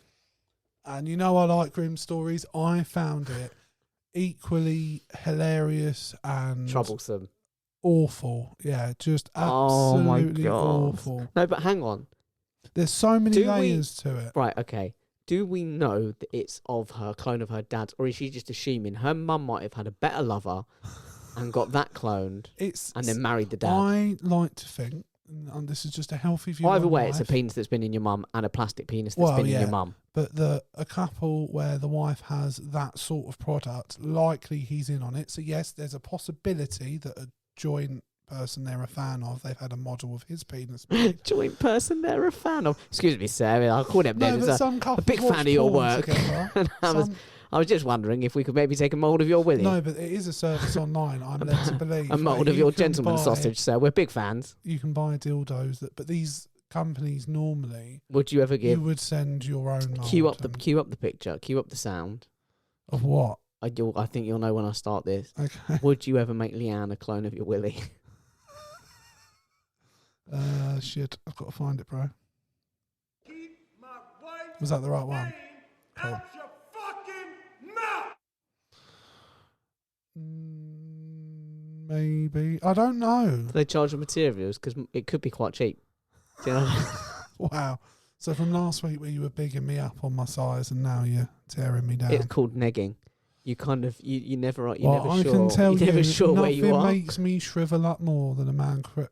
And you know I like grim stories. I found it equally hilarious and... troublesome. Awful. Yeah, just absolutely awful. No, but hang on. There's so many layers to it. Right, okay. Do we know that it's of her, clone of her dad's, or is she just assuming her mum might have had a better lover and got that cloned and then married the dad? I like to think, and this is just a healthy view Either of way, life. it's a penis that's been in your mum and a plastic penis that's been in your mum. But a couple where the wife has that sort of product, likely he's in on it. So yes, there's a possibility that a joint person they're a fan of, they've had a model of his penis. Joint person they're a fan of. Excuse me, sir. I'll call him No, but some a couples big watch fan of your porn work. together. I was just wondering if we could maybe take a mould of your willy. No, but it is a service online, I'm led to believe. A mould of your gentleman's sausage, sir. We're big fans. You can buy dildos, but these companies normally... Would you ever give... You would send your own mould. Cue up the picture. Cue up the sound. Of what? I think you'll know when I start this. Okay. Would you ever make Leanne a clone of your willy? Shit. I've got to find it, bro. Was that the right one? Cool. Out your fucking mouth! Maybe. I don't know. They charge for materials because it could be quite cheap. Do you know? Wow. So from last week where you were bigging me up on my size and now you're tearing me down. It's called negging. You kind of you never are. I can tell you're never sure where you are. Nothing makes me shrivel up more than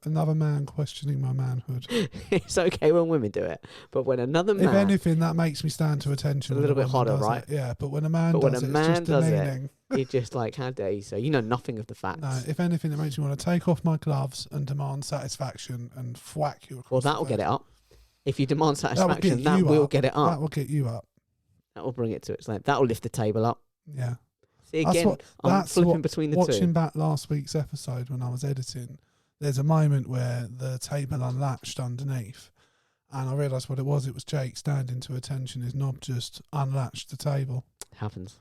another man questioning my manhood. It's okay when women do it, but when another man, if anything, that makes me stand to attention. A little bit hotter, right? Yeah, but when a man does it, it's just demeaning. You're just like, how dare you? So you know nothing of the facts. No, if anything, it makes me want to take off my gloves and demand satisfaction and thwack you across. Well, that'll get it up. If you demand satisfaction, that will get it up. That will get you up. That will bring it to its length. That will lift the table up. Yeah. See, again, I'm flipping between the two. Watching back last week's episode when I was editing, there's a moment where the table unlatched underneath, and I realised what it was. It was Jake standing to attention. His knob just unlatched the table. Happens.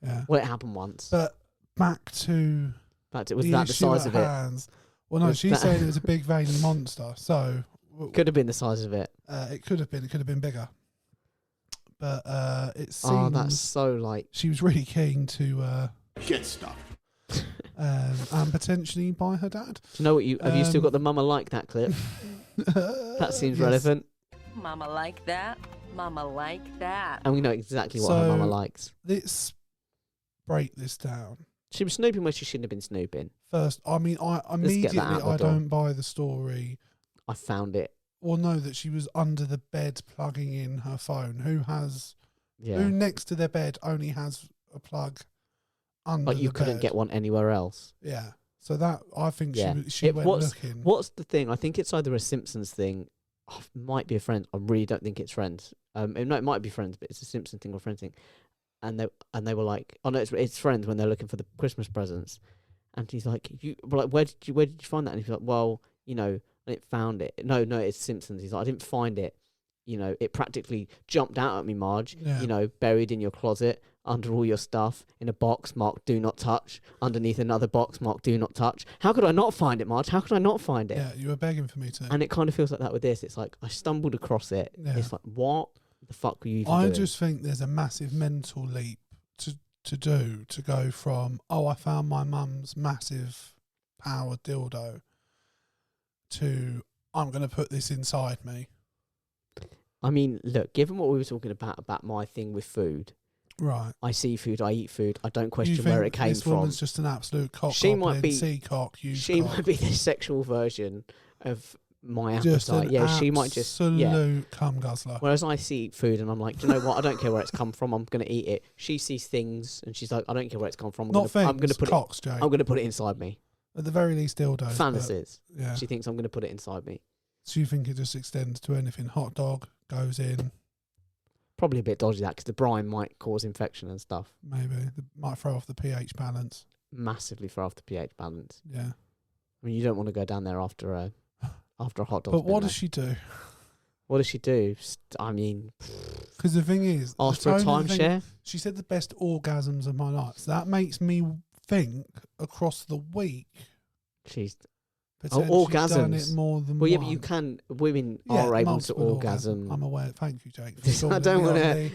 Yeah. Well, it happened once. But back to was that the size of it? Hands. Well, no, she said it was a big veiny monster. So could have been the size of it. It could have been. It could have been bigger. But it seems... Oh, that's so like... She was really keen to... Get stuffed. And potentially by her dad. Do you know what have you still got the mama like that clip? That seems relevant. Mama like that. Mama like that. And we know exactly what her mama likes. Let's break this down. She was snooping where she shouldn't have been snooping. First, I mean, I immediately don't buy the story. I found it. Or know that she was under the bed plugging in her phone. Who next to their bed only has a plug under you couldn't get one anywhere else. Yeah. So that, I think she went looking. What's the thing? I think it's either a Simpsons thing. Oh, it might be a Friends. I really don't think it's Friends. It might be Friends, but it's a Simpsons thing or Friends thing. And they were like, oh no, it's Friends when they're looking for the Christmas presents. And he's like, where did you find that? And he's like, well, I didn't found it. No, it's Simpsons. He's like, I didn't find it. It practically jumped out at me, Marge. Yeah. Buried in your closet, under all your stuff, in a box marked "Do Not Touch," underneath another box marked "Do Not Touch." How could I not find it, Marge? How could I not find it? Yeah, you were begging for me to. And it kind of feels like that with this. It's like I stumbled across it. Yeah. It's like, what the fuck were you even doing? I just think there's a massive mental leap to go from, I found my mum's massive powered dildo, to I'm going to put this inside me. I mean, look, given what we were talking about my thing with food, right? I see food, I eat food. I don't question where it came this from. This woman's just an absolute cock. She might be cock. She might be the sexual version of my appetite. She might just absolute cum guzzler. Whereas I see food and I'm like, do you know what? I don't care where it's come from. I'm going to eat it. She sees things and she's like, I don't care where it's come from. I'm going to put cocks, Jake. I'm going to put it inside me. At the very least, dildos. Fantasies. Yeah. She thinks I'm going to put it inside me. So you think it just extends to anything? Hot dog goes in. Probably a bit dodgy that because the brine might cause infection and stuff. Maybe. It might throw off the pH balance. Massively throw off the pH balance. Yeah. I mean, you don't want to go down there after a hot dog. But what does she do? What does she do? I mean... Because the thing is... Ask for a timeshare? She said the best orgasms of my life. So that makes me think across the week... She's... orgasms. Done it more than well, yeah, but you can. Women are able to orgasm. I'm aware. Thank you, Jake. I don't want to.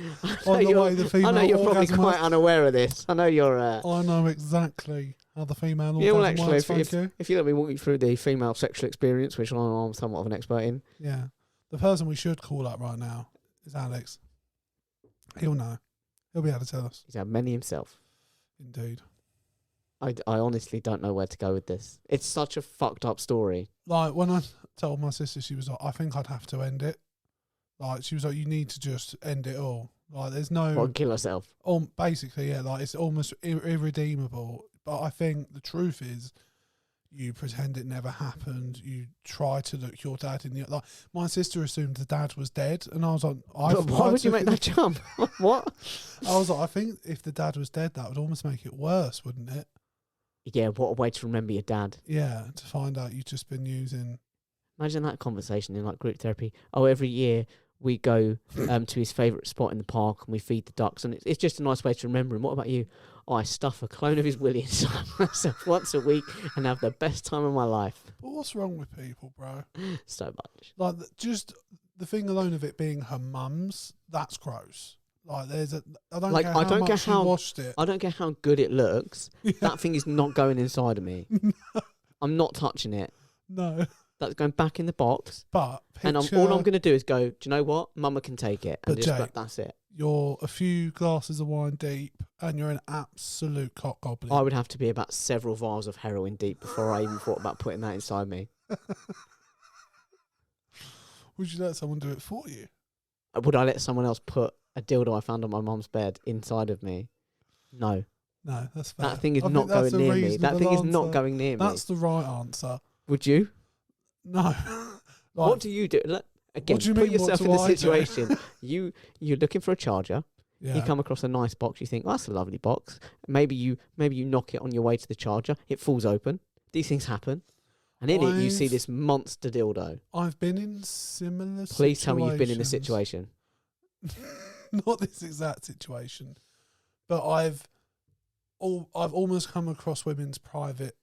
I know you're probably quite unaware of this. I know you're. I know exactly how the female orgasm works. If you let me walk you through the female sexual experience, which I'm somewhat of an expert in. Yeah, the person we should call up right now is Alex. He'll know. He'll be able to tell us. He's had many himself. Indeed. I honestly don't know where to go with this. It's such a fucked up story. Like, when I told my sister, she was like, I think I'd have to end it. Like, she was like, you need to just end it all. Like, there's no... Or kill herself. Basically, yeah, like, it's almost irredeemable. But I think the truth is, You pretend it never happened. You try to look your dad in the like. My sister assumed the dad was dead, and I was like, why would you make that jump? What? I was like, I think if the dad was dead, that would almost make it worse, wouldn't it? Yeah, what a way to remember your dad. Yeah, to find out you've just been using. Imagine that conversation in like group therapy. Oh, every year we go to his favourite spot in the park and we feed the ducks, and it's just a nice way to remember him. What about you? Oh, I stuff a clone of his willy inside myself once a week and have the best time of my life. But what's wrong with people, bro? So much. Like, just the thing alone of it being her mum's, that's gross. Like, I don't care how much you washed it. I don't care how good it looks. Yeah. That thing is not going inside of me. No. I'm not touching it. No. That's going back in the box. But all I'm going to do is go, do you know what? Mama can take it. And just Jake, that's it. You're a few glasses of wine deep and you're an absolute cock goblin. I would have to be about several vials of heroin deep before I even thought about putting that inside me. Would you let someone do it for you? Would I let someone else put a dildo I found on my mum's bed inside of me? No. No, that's fair. That thing is not going near me. That thing is not going near me. That's the right answer. Would you? No. What do you do? Again, do you put yourself in the situation. You're looking for a charger. Yeah. You come across a nice box. You think, oh, that's a lovely box. Maybe you knock it on your way to the charger. It falls open. These things happen. And in it, you see this monster dildo. I've been in similar situations. Please tell me you've been in this situation. Not this exact situation. But I've almost come across women's private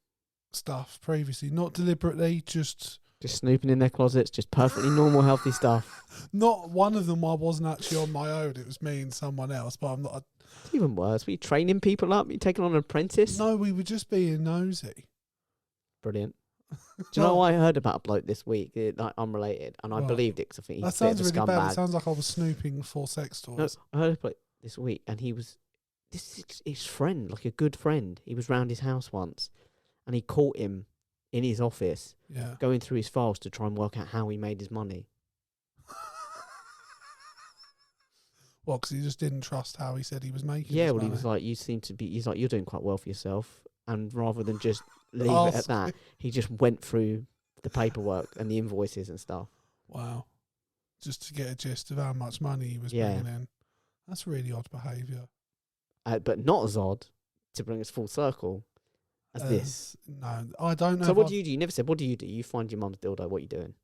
stuff previously. Not deliberately, just snooping in their closets, just perfectly normal, healthy stuff. Not one of them I wasn't actually on my own. It was me and someone else, but I'm not. It's even worse. Were you training people up? Were you taking on an apprentice? No, we were just being nosy. Brilliant. Do you know what I heard about a bloke this week? Like unrelated, and I believed it because I think he's a bit of a scumbag. Bad. It sounds like I was snooping for sex toys. No, I heard a bloke this week, and this is his friend, like a good friend. He was round his house once, and he caught him in his office, going through his files to try and work out how he made his money. Well, because he just didn't trust how he said he was making. Yeah, his well, money. He was like, he's like, you're doing quite well for yourself, and rather than just leave it at that, he just went through the paperwork and the invoices and stuff. Wow, just to get a gist of how much money he was bringing in. That's really odd behaviour. But not as odd to bring us full circle. As this. No, I don't know. So what do you do? You never said, what do? You find your mum's dildo, what are you doing?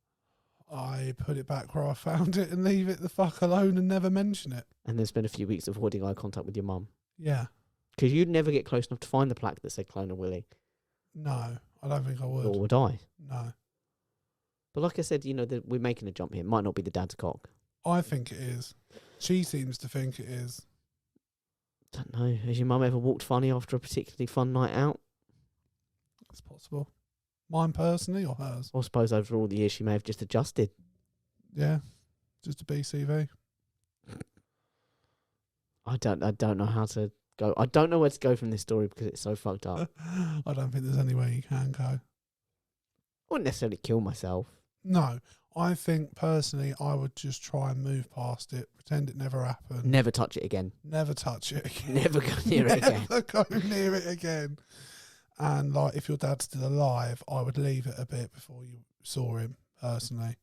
I put it back where I found it and leave it the fuck alone and never mention it. And then spend a few weeks avoiding eye contact with your mum. Yeah. Because you'd never get close enough to find the plaque that said Clone of Willy. No, I don't think I would. Or would I? No. But like I said, we're making a jump here. It might not be the dad's cock. I think it is. She seems to think it is. Don't know. Has your mum ever walked funny after a particularly fun night out? It's possible. Mine personally or hers? I suppose over all the years she may have just adjusted. Yeah, just a BCV. I don't know how to go. I don't know where to go from this story because it's so fucked up. I don't think there's anywhere you can go. I wouldn't necessarily kill myself. No, I think personally I would just try and move past it, pretend it never happened. Never touch it again. Never touch it again. Never go near it again. Never go near it again. And like, if your dad's still alive, I would leave it a bit before you saw him personally.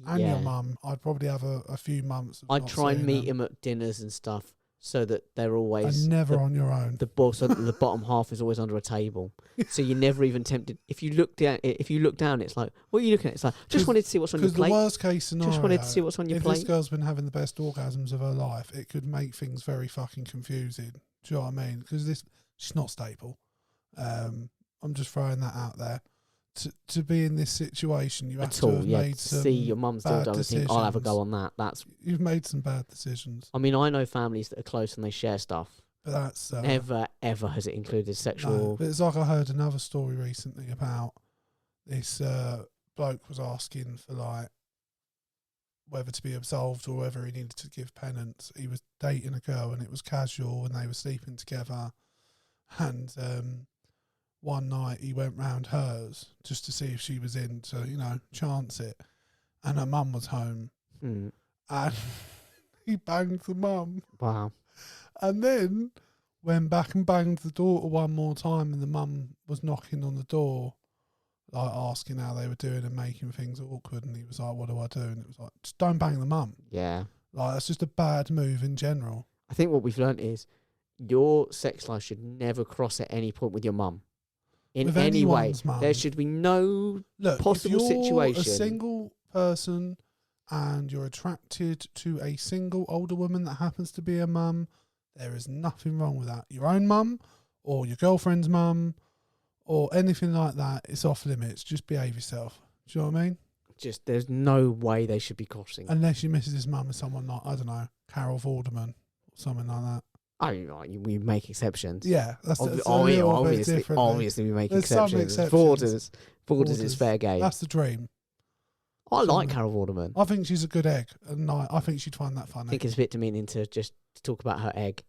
And your mum, I'd probably have a few months. I'd try and meet him at dinners and stuff, so that they're always and never on your own. So the bottom half is always under a table, so you're never even tempted. If you look down, it's like, what are you looking at? It's like, just wanted to see what's on your plate. Because the worst case scenario, just wanted to see what's on your plate. If this girl's been having the best orgasms of her life, it could make things very fucking confusing. Do you know what I mean? Because she's not stable. I'm just throwing that out there. To be in this situation, you have to have made some see your mum's dildo and think, I'll have a go on that. You've made some bad decisions. I mean, I know families that are close and they share stuff. But that's never ever has it included sexual. No, but it's like I heard another story recently about this bloke was asking for like whether to be absolved or whether he needed to give penance. He was dating a girl and it was casual and they were sleeping together, and one night he went round hers just to see if she was in to, chance it. And her mum was home. And he banged the mum. Wow. And then went back and banged the daughter one more time and the mum was knocking on the door. like asking how they were doing and making things awkward, and he was like, what do I do? And it was like, just don't bang the mum. Yeah. Like, that's just a bad move in general. I think what we've learnt is your sex life should never cross at any point with your mum. In With any way. anyone's mum. There should be no possible if you're situation. a single person and you're attracted to a single older woman that happens to be a mum, there is nothing wrong with that. Your own mum or your girlfriend's mum or anything like that, it's off limits. Just behave yourself. Do you know what I mean? Just, there's no way they should be crossing. Unless your missus' mum is someone like, I don't know, Carol Vorderman or something like that. We make exceptions. Yeah, that's a little bit different. Obviously, we make There's some exceptions. Borders is fair game. That's the dream. I like Carol Vorderman. I think she's a good egg, and I think she'd find that funny. I think it's a bit demeaning to just talk about her egg.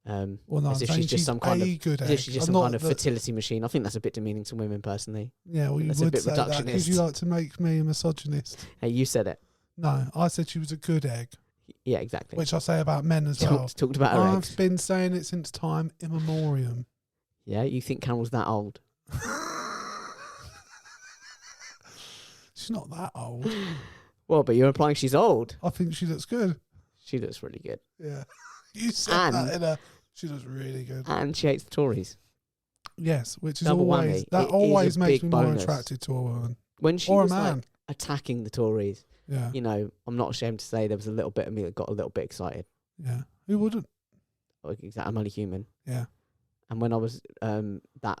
Well, no, as if she's just some kind of fertility machine. I think that's a bit demeaning to women personally. Yeah, well, you that's would a bit say that reductionist. because you like to make me a misogynist. Hey, you said it. No, I said she was a good egg. Yeah, exactly. Which I say about men as well. Talked about her eggs. I've been saying it since time immemorial. Yeah, you think Carol's that old? She's not that old. Well, but you're implying she's old. I think she looks good. She looks really good. Yeah. You said that in a... She looks really good. And she hates the Tories. Yes, which is Double always... whammy. That always makes me more bonus. attracted to a woman. When she or was a man. like attacking the Tories, yeah. You know, I'm not ashamed to say there was a little bit of me that got a little bit excited. Yeah. Who wouldn't? I'm only human. Yeah. And when I was I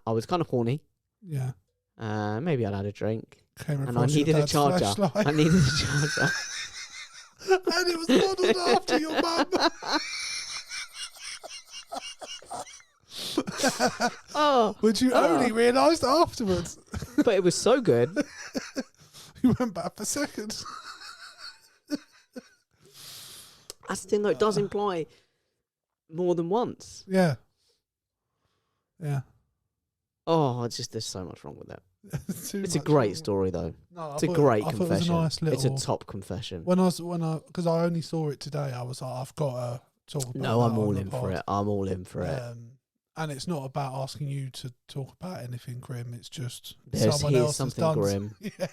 was kind of horny. Yeah. Maybe I'd had a drink. And I needed a charger. Flashlight. I needed a charger. And it was modelled after your mum. Which you only realised afterwards. But it was so good. You went back for seconds. That's the thing, though. It does imply more than once. Yeah. Yeah. Oh, it's just there's so much wrong with that. It's a great story, though. No, it's a great confession. It was a nice little, it's a top confession. Because I only saw it today, I was like, I've got to talk about it. No, I'm all in for it. I'm all in for it. And it's not about asking you to talk about anything grim. It's just here's someone else something has done grim. Yeah.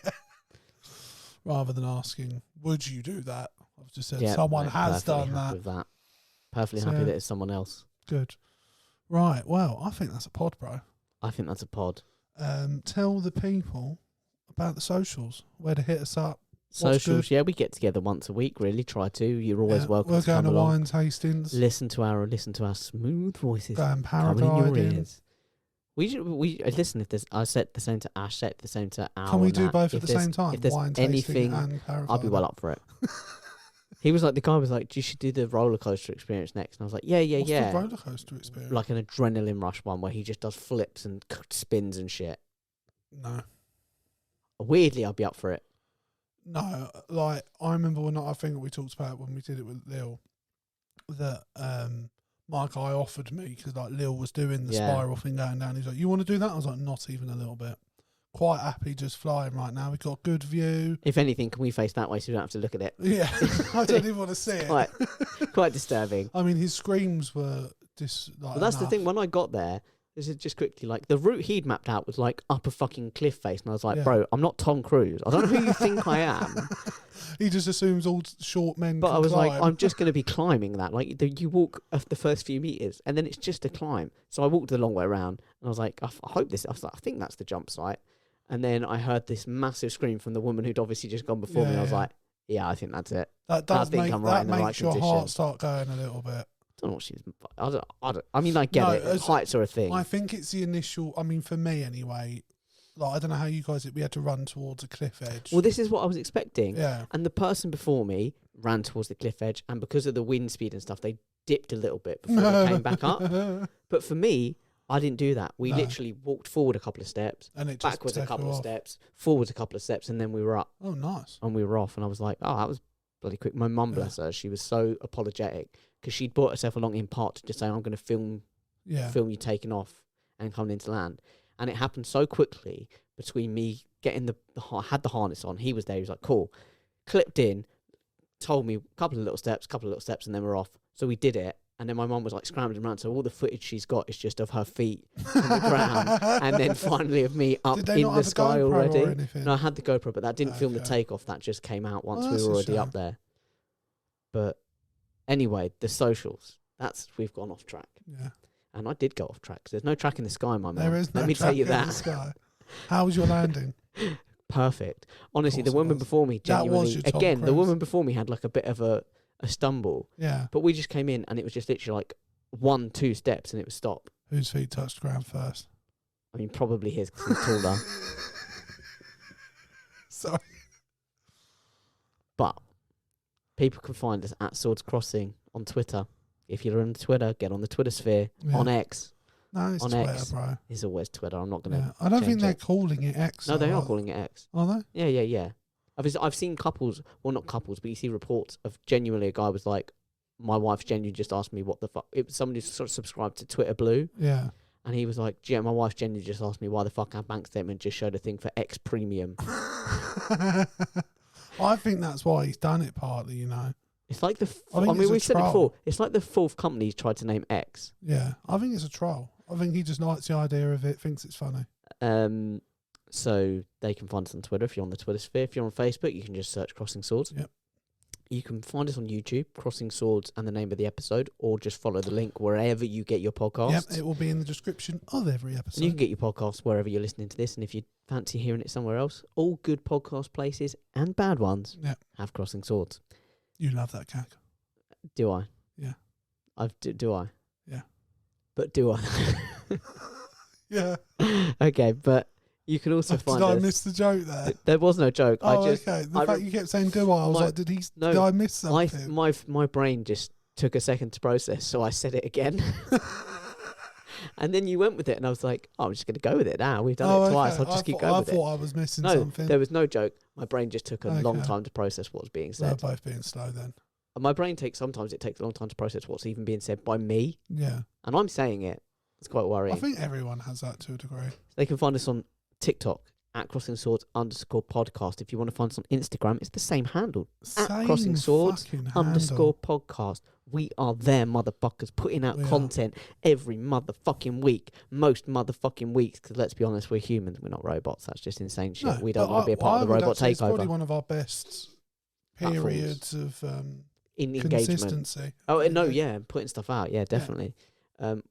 Rather than asking, would you do that? I've just said, yeah, someone has done that. Perfectly happy that it's someone else. Good. Right. Well, I think that's a pod, bro. I think that's a pod. Tell the people about the socials, where to hit us up. Socials, yeah, we get together once a week. Really, try to. You're always welcome. We're to come going to along. wine tastings. Listen to our smooth voices. Going coming in your paragliding. ears. We listen. If there's, I set the same to Ash. Set the same to Al. Can we do both at the there's- same time? If there's Wine tasting anything, and paragliding. I'll be well up for it. He was like, the guy was like, you should do the roller coaster experience next. And I was like, yeah. What's the roller coaster experience? Like an adrenaline rush one where he just does flips and spins and shit. No. Weirdly, I'd be up for it. No, like I remember I think we talked about when we did it with Lil, that my guy offered me because like Lil was doing the spiral thing going down. He's like, "You want to do that?" I was like, "Not even a little bit." Quite happy just flying right now. We've got good view. If anything, can we face that way so we don't have to look at it? Yeah, I don't even want to see it. Quite disturbing. I mean, his screams were just like. Well, that's the thing. When I got there, this is just quickly like the route he'd mapped out was like up a fucking cliff face, and I was like, bro, I'm not Tom Cruise. I don't know who you think I am. He just assumes all short men. But can I was climb. like, I'm just going to be climbing that. Like you walk the first few meters, and then it's just a climb. So I walked the long way around, and I was like, I hope this. I was like, I think that's the jump site. And then I heard this massive scream from the woman who'd obviously just gone before me. I was like, yeah, I think that's it. That does make I'm right in the right makes your condition. heart start going a little bit. I don't know what she's. I mean, I get it. Heights are a thing. I think it's the initial. I mean, for me anyway. Like I don't know how you guys. We had to run towards a cliff edge. Well, this is what I was expecting. Yeah. And the person before me ran towards the cliff edge, and because of the wind speed and stuff, they dipped a little bit before they came back up. But for me, I didn't do that. We literally walked forward a couple of steps, and it backwards a couple of steps, forwards a couple of steps, and then we were up. Oh, nice. And we were off, and I was like, oh, that was bloody quick. My mum, bless her, she was so apologetic because she'd brought herself along in part to just say, I'm going to film you taking off and coming into land. And it happened so quickly between me getting had the harness on. He was there. He was like, cool. Clipped in, told me a couple of little steps, and then we're off. So we did it. And then my mum was like scrambling around, so all the footage she's got is just of her feet on the ground, and then finally of me up in the sky already. No, I had the GoPro, but that didn't film the takeoff. That just came out once we were already up there. But anyway, the socials. We've gone off track. Yeah. And I did go off track. There's no track in the sky, my man. There is no Let me tell you track in that. the sky. How was your landing? Perfect. Honestly, the woman before me genuinely, again, the woman before me had like a bit of a stumble. Yeah. But we just came in and it was just literally like 1-2 steps and it was stop. Whose feet touched the ground first? I mean, probably his because he's taller. Sorry. But people can find us at Swords Crossing on Twitter. If you're on Twitter, get on the Twitter sphere. On X. No, it's on Twitter, X. bro. It's always Twitter. I'm not going to. I don't think they're calling it X. No, they are calling it X. Are they? Yeah. I've seen couples, well, not couples, but you see reports of genuinely a guy was like, my wife genuinely just asked me what the fuck. It was somebody sort of subscribed to Twitter Blue. Yeah. And he was like, yeah, my wife genuinely just asked me why the fuck our bank statement just showed a thing for X Premium. I think that's why he's done it partly, you know. It's like I mean, we said it before. It's like the fourth company he's tried to name X. Yeah, I think it's a troll. I think he just likes the idea of it, thinks it's funny. So they can find us on Twitter if you're on the Twitter sphere. If you're on Facebook, you can just search Crossing Swords. Yep. You can find us on YouTube, Crossing Swords, and the name of the episode, or just follow the link wherever you get your podcasts. Yep, it will be in the description of every episode. And you can get your podcasts wherever you're listening to this, and if you fancy hearing it somewhere else, all good podcast places and bad ones have Crossing Swords. You love that gag. Do I? Yeah. Do I? Yeah. But do I? Yeah. Okay, but you can also find us. Did I miss the joke there? There was no joke. Oh, okay. The fact you kept saying do I was like, did I miss something? My brain just took a second to process, so I said it again. And then you went with it, and I was like, oh, I'm just going to go with it now. We've done it twice. I'll just keep going with it. I thought I was missing something. There was no joke. My brain just took a long time to process what was being said. They're both being slow then. And my brain sometimes it takes a long time to process what's even being said by me. Yeah. And I'm saying it. It's quite worrying. I think everyone has that to a degree. They can find us on TikTok at CrossingSwords_podcast. If you want to find us on Instagram, it's the same handle. At CrossingSwords_podcast. We are there, motherfuckers, putting out content every motherfucking week. Most motherfucking weeks, because let's be honest, we're humans. We're not robots. That's just insane shit. We don't want to be a part of the robot takeover. It's probably one of our best periods of consistency. Oh, no, yeah, putting stuff out. Yeah, definitely.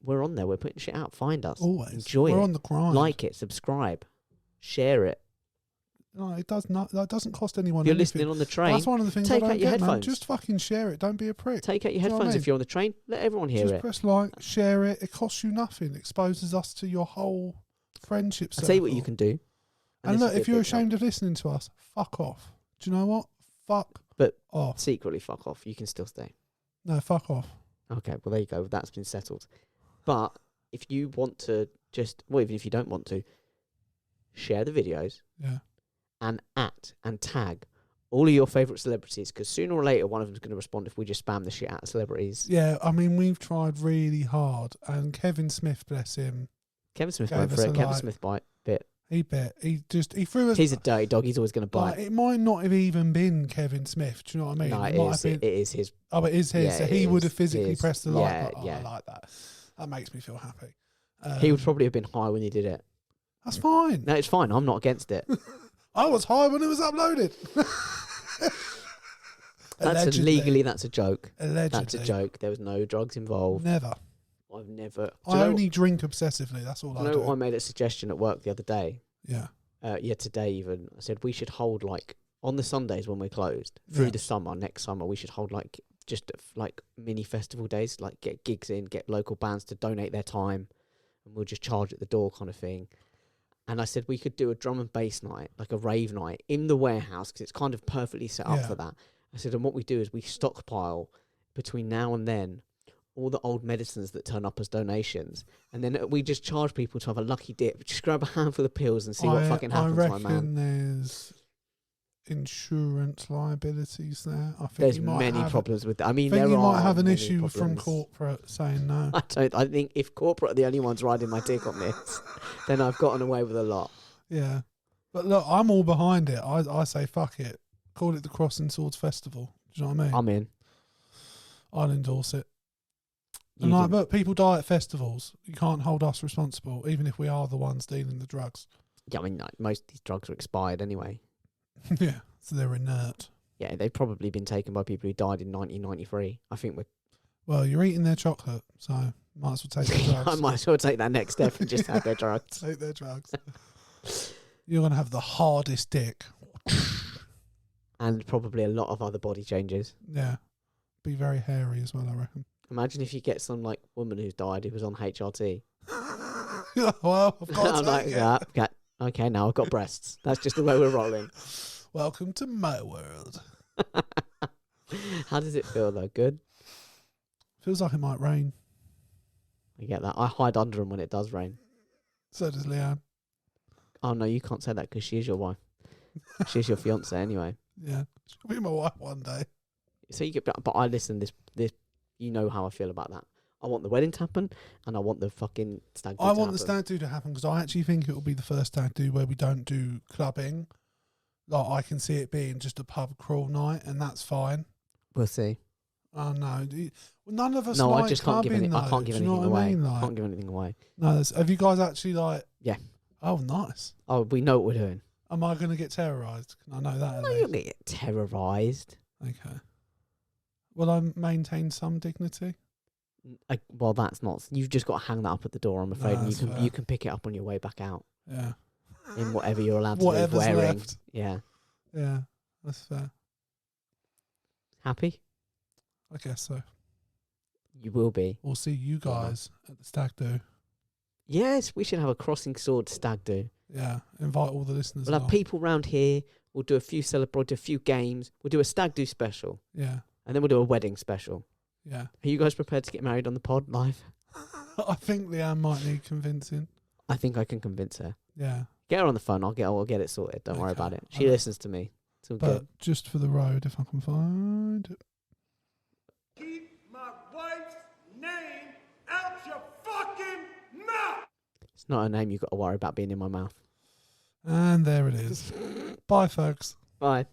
We're on there. We're putting shit out. Find us. Always. Enjoy it. We're on the grind. Like it. Subscribe. Share it. No, it does not. That doesn't cost anyone. If you're anything. listening on the train, that's one of the things. Take I don't out your get, headphones. Man. Just fucking share it. Don't be a prick. Take out your headphones if you're on the train. Let everyone hear it. Just press like, share it. It costs you nothing. It exposes us to your whole friendship circle. I'll tell you what you can do. And look, if you're ashamed of listening to us, fuck off. Do you know what? Fuck off. Secretly fuck off. You can still stay. No, fuck off. Okay, well, there you go. That's been settled. But if you want to even if you don't want to, share the videos. Yeah. And tag all of your favourite celebrities, because sooner or later one of them's going to respond if we just spam the shit out of celebrities. Yeah, I mean, we've tried really hard, and Kevin Smith, bless him. Kevin Smith went for it. Kevin Smith bit. He bit. He threw us. He's a dirty dog. He's always going to bite. It might not have even been Kevin Smith. Do you know what I mean? No, it is his. Oh, it is his. Yeah, so he would have physically pressed the like. Yeah. I like that. That makes me feel happy. He would probably have been high when he did it. That's fine. No, it's fine. I'm not against it. I was high when it was uploaded. Legally, that's a joke. Allegedly. That's a joke. There was no drugs involved. Never. I've never. I only drink obsessively. That's all I do. I made a suggestion at work the other day. Yeah. Today even. I said we should hold on the Sundays when we're closed through the summer. Next summer we should hold just mini festival days. Get gigs in, get local bands to donate their time, and we'll just charge at the door kind of thing. And I said we could do a drum and bass night, like a rave night, in the warehouse, because it's kind of perfectly set up for that. I said, and what we do is we stockpile between now and then all the old medicines that turn up as donations, and then we just charge people to have a lucky dip. Just grab a handful of pills and see what fucking happens, my man. I reckon there's insurance liabilities there. I think there's many problems with that. I mean, you might have an issue from corporate saying no. I think if corporate are the only ones riding my dick on this, then I've gotten away with a lot. Yeah. But look, I'm all behind it. I say fuck it. Call it the Crossing Swords Festival. Do you know what I mean? I'm in. I'll endorse it. And like, but people die at festivals. You can't hold us responsible, even if we are the ones dealing the drugs. Yeah, I mean, like, most of these drugs are expired anyway. Yeah, so they're inert. Yeah, they've probably been taken by people who died in 1993. I think we're... Well, you're eating their chocolate, so might as well take their drugs. I might as well take that next step and just have their drugs. Take their drugs. You're going to have the hardest dick. And probably a lot of other body changes. Yeah. Be very hairy as well, I reckon. Imagine if you get some like woman who's died who was on HRT. Well, I've got I'm like, yeah, okay, now I've got breasts. That's just the way we're rolling. Welcome to my world. How does it feel though? Good? Feels like it might rain. I get that. I hide under them when it does rain. So does Leanne. Oh no, you can't say that because she is your wife. She's your fiance anyway. Yeah, she'll be my wife one day. So you get, but I listen. This, you know how I feel about that. I want the wedding to happen, and I want the fucking stag do. I want the stag do to happen because I actually think it will be the first stag do where we don't do clubbing. Like I can see it being just a pub crawl night, and that's fine. We'll see. Oh no, none of us. No, like I just can't give anything. I can't give anything away. I mean? Like, can't give anything away. No, have you guys actually like? Yeah. Oh, nice. Oh, we know what we're doing. Am I going to get terrorised? I know that. No, you're going to get terrorised. Okay. Will I maintain some dignity? Well, that's not. You've just got to hang that up at the door, I'm afraid. No, And you can pick it up on your way back out. Yeah. In whatever you're allowed to Whatever's leave wearing. left. Yeah. Yeah, that's fair. Happy? I guess so. You will be. We'll see you guys at the stag do. Yes, we should have a Crossing Swords stag do. Yeah, invite all the listeners. We'll have people round here. We'll do a few do a few games. We'll do a stag do special. Yeah. And then we'll do a wedding special. Yeah. Are you guys prepared to get married on the pod live? I think Leanne might need convincing. I think I can convince her. Yeah. Get her on the phone. I'll get it sorted. Don't worry about it. She listens to me. It's all good. Just for the road, if I can find it. Keep my wife's name out your fucking mouth! It's not a name you've got to worry about being in my mouth. And there it is. Bye, folks. Bye.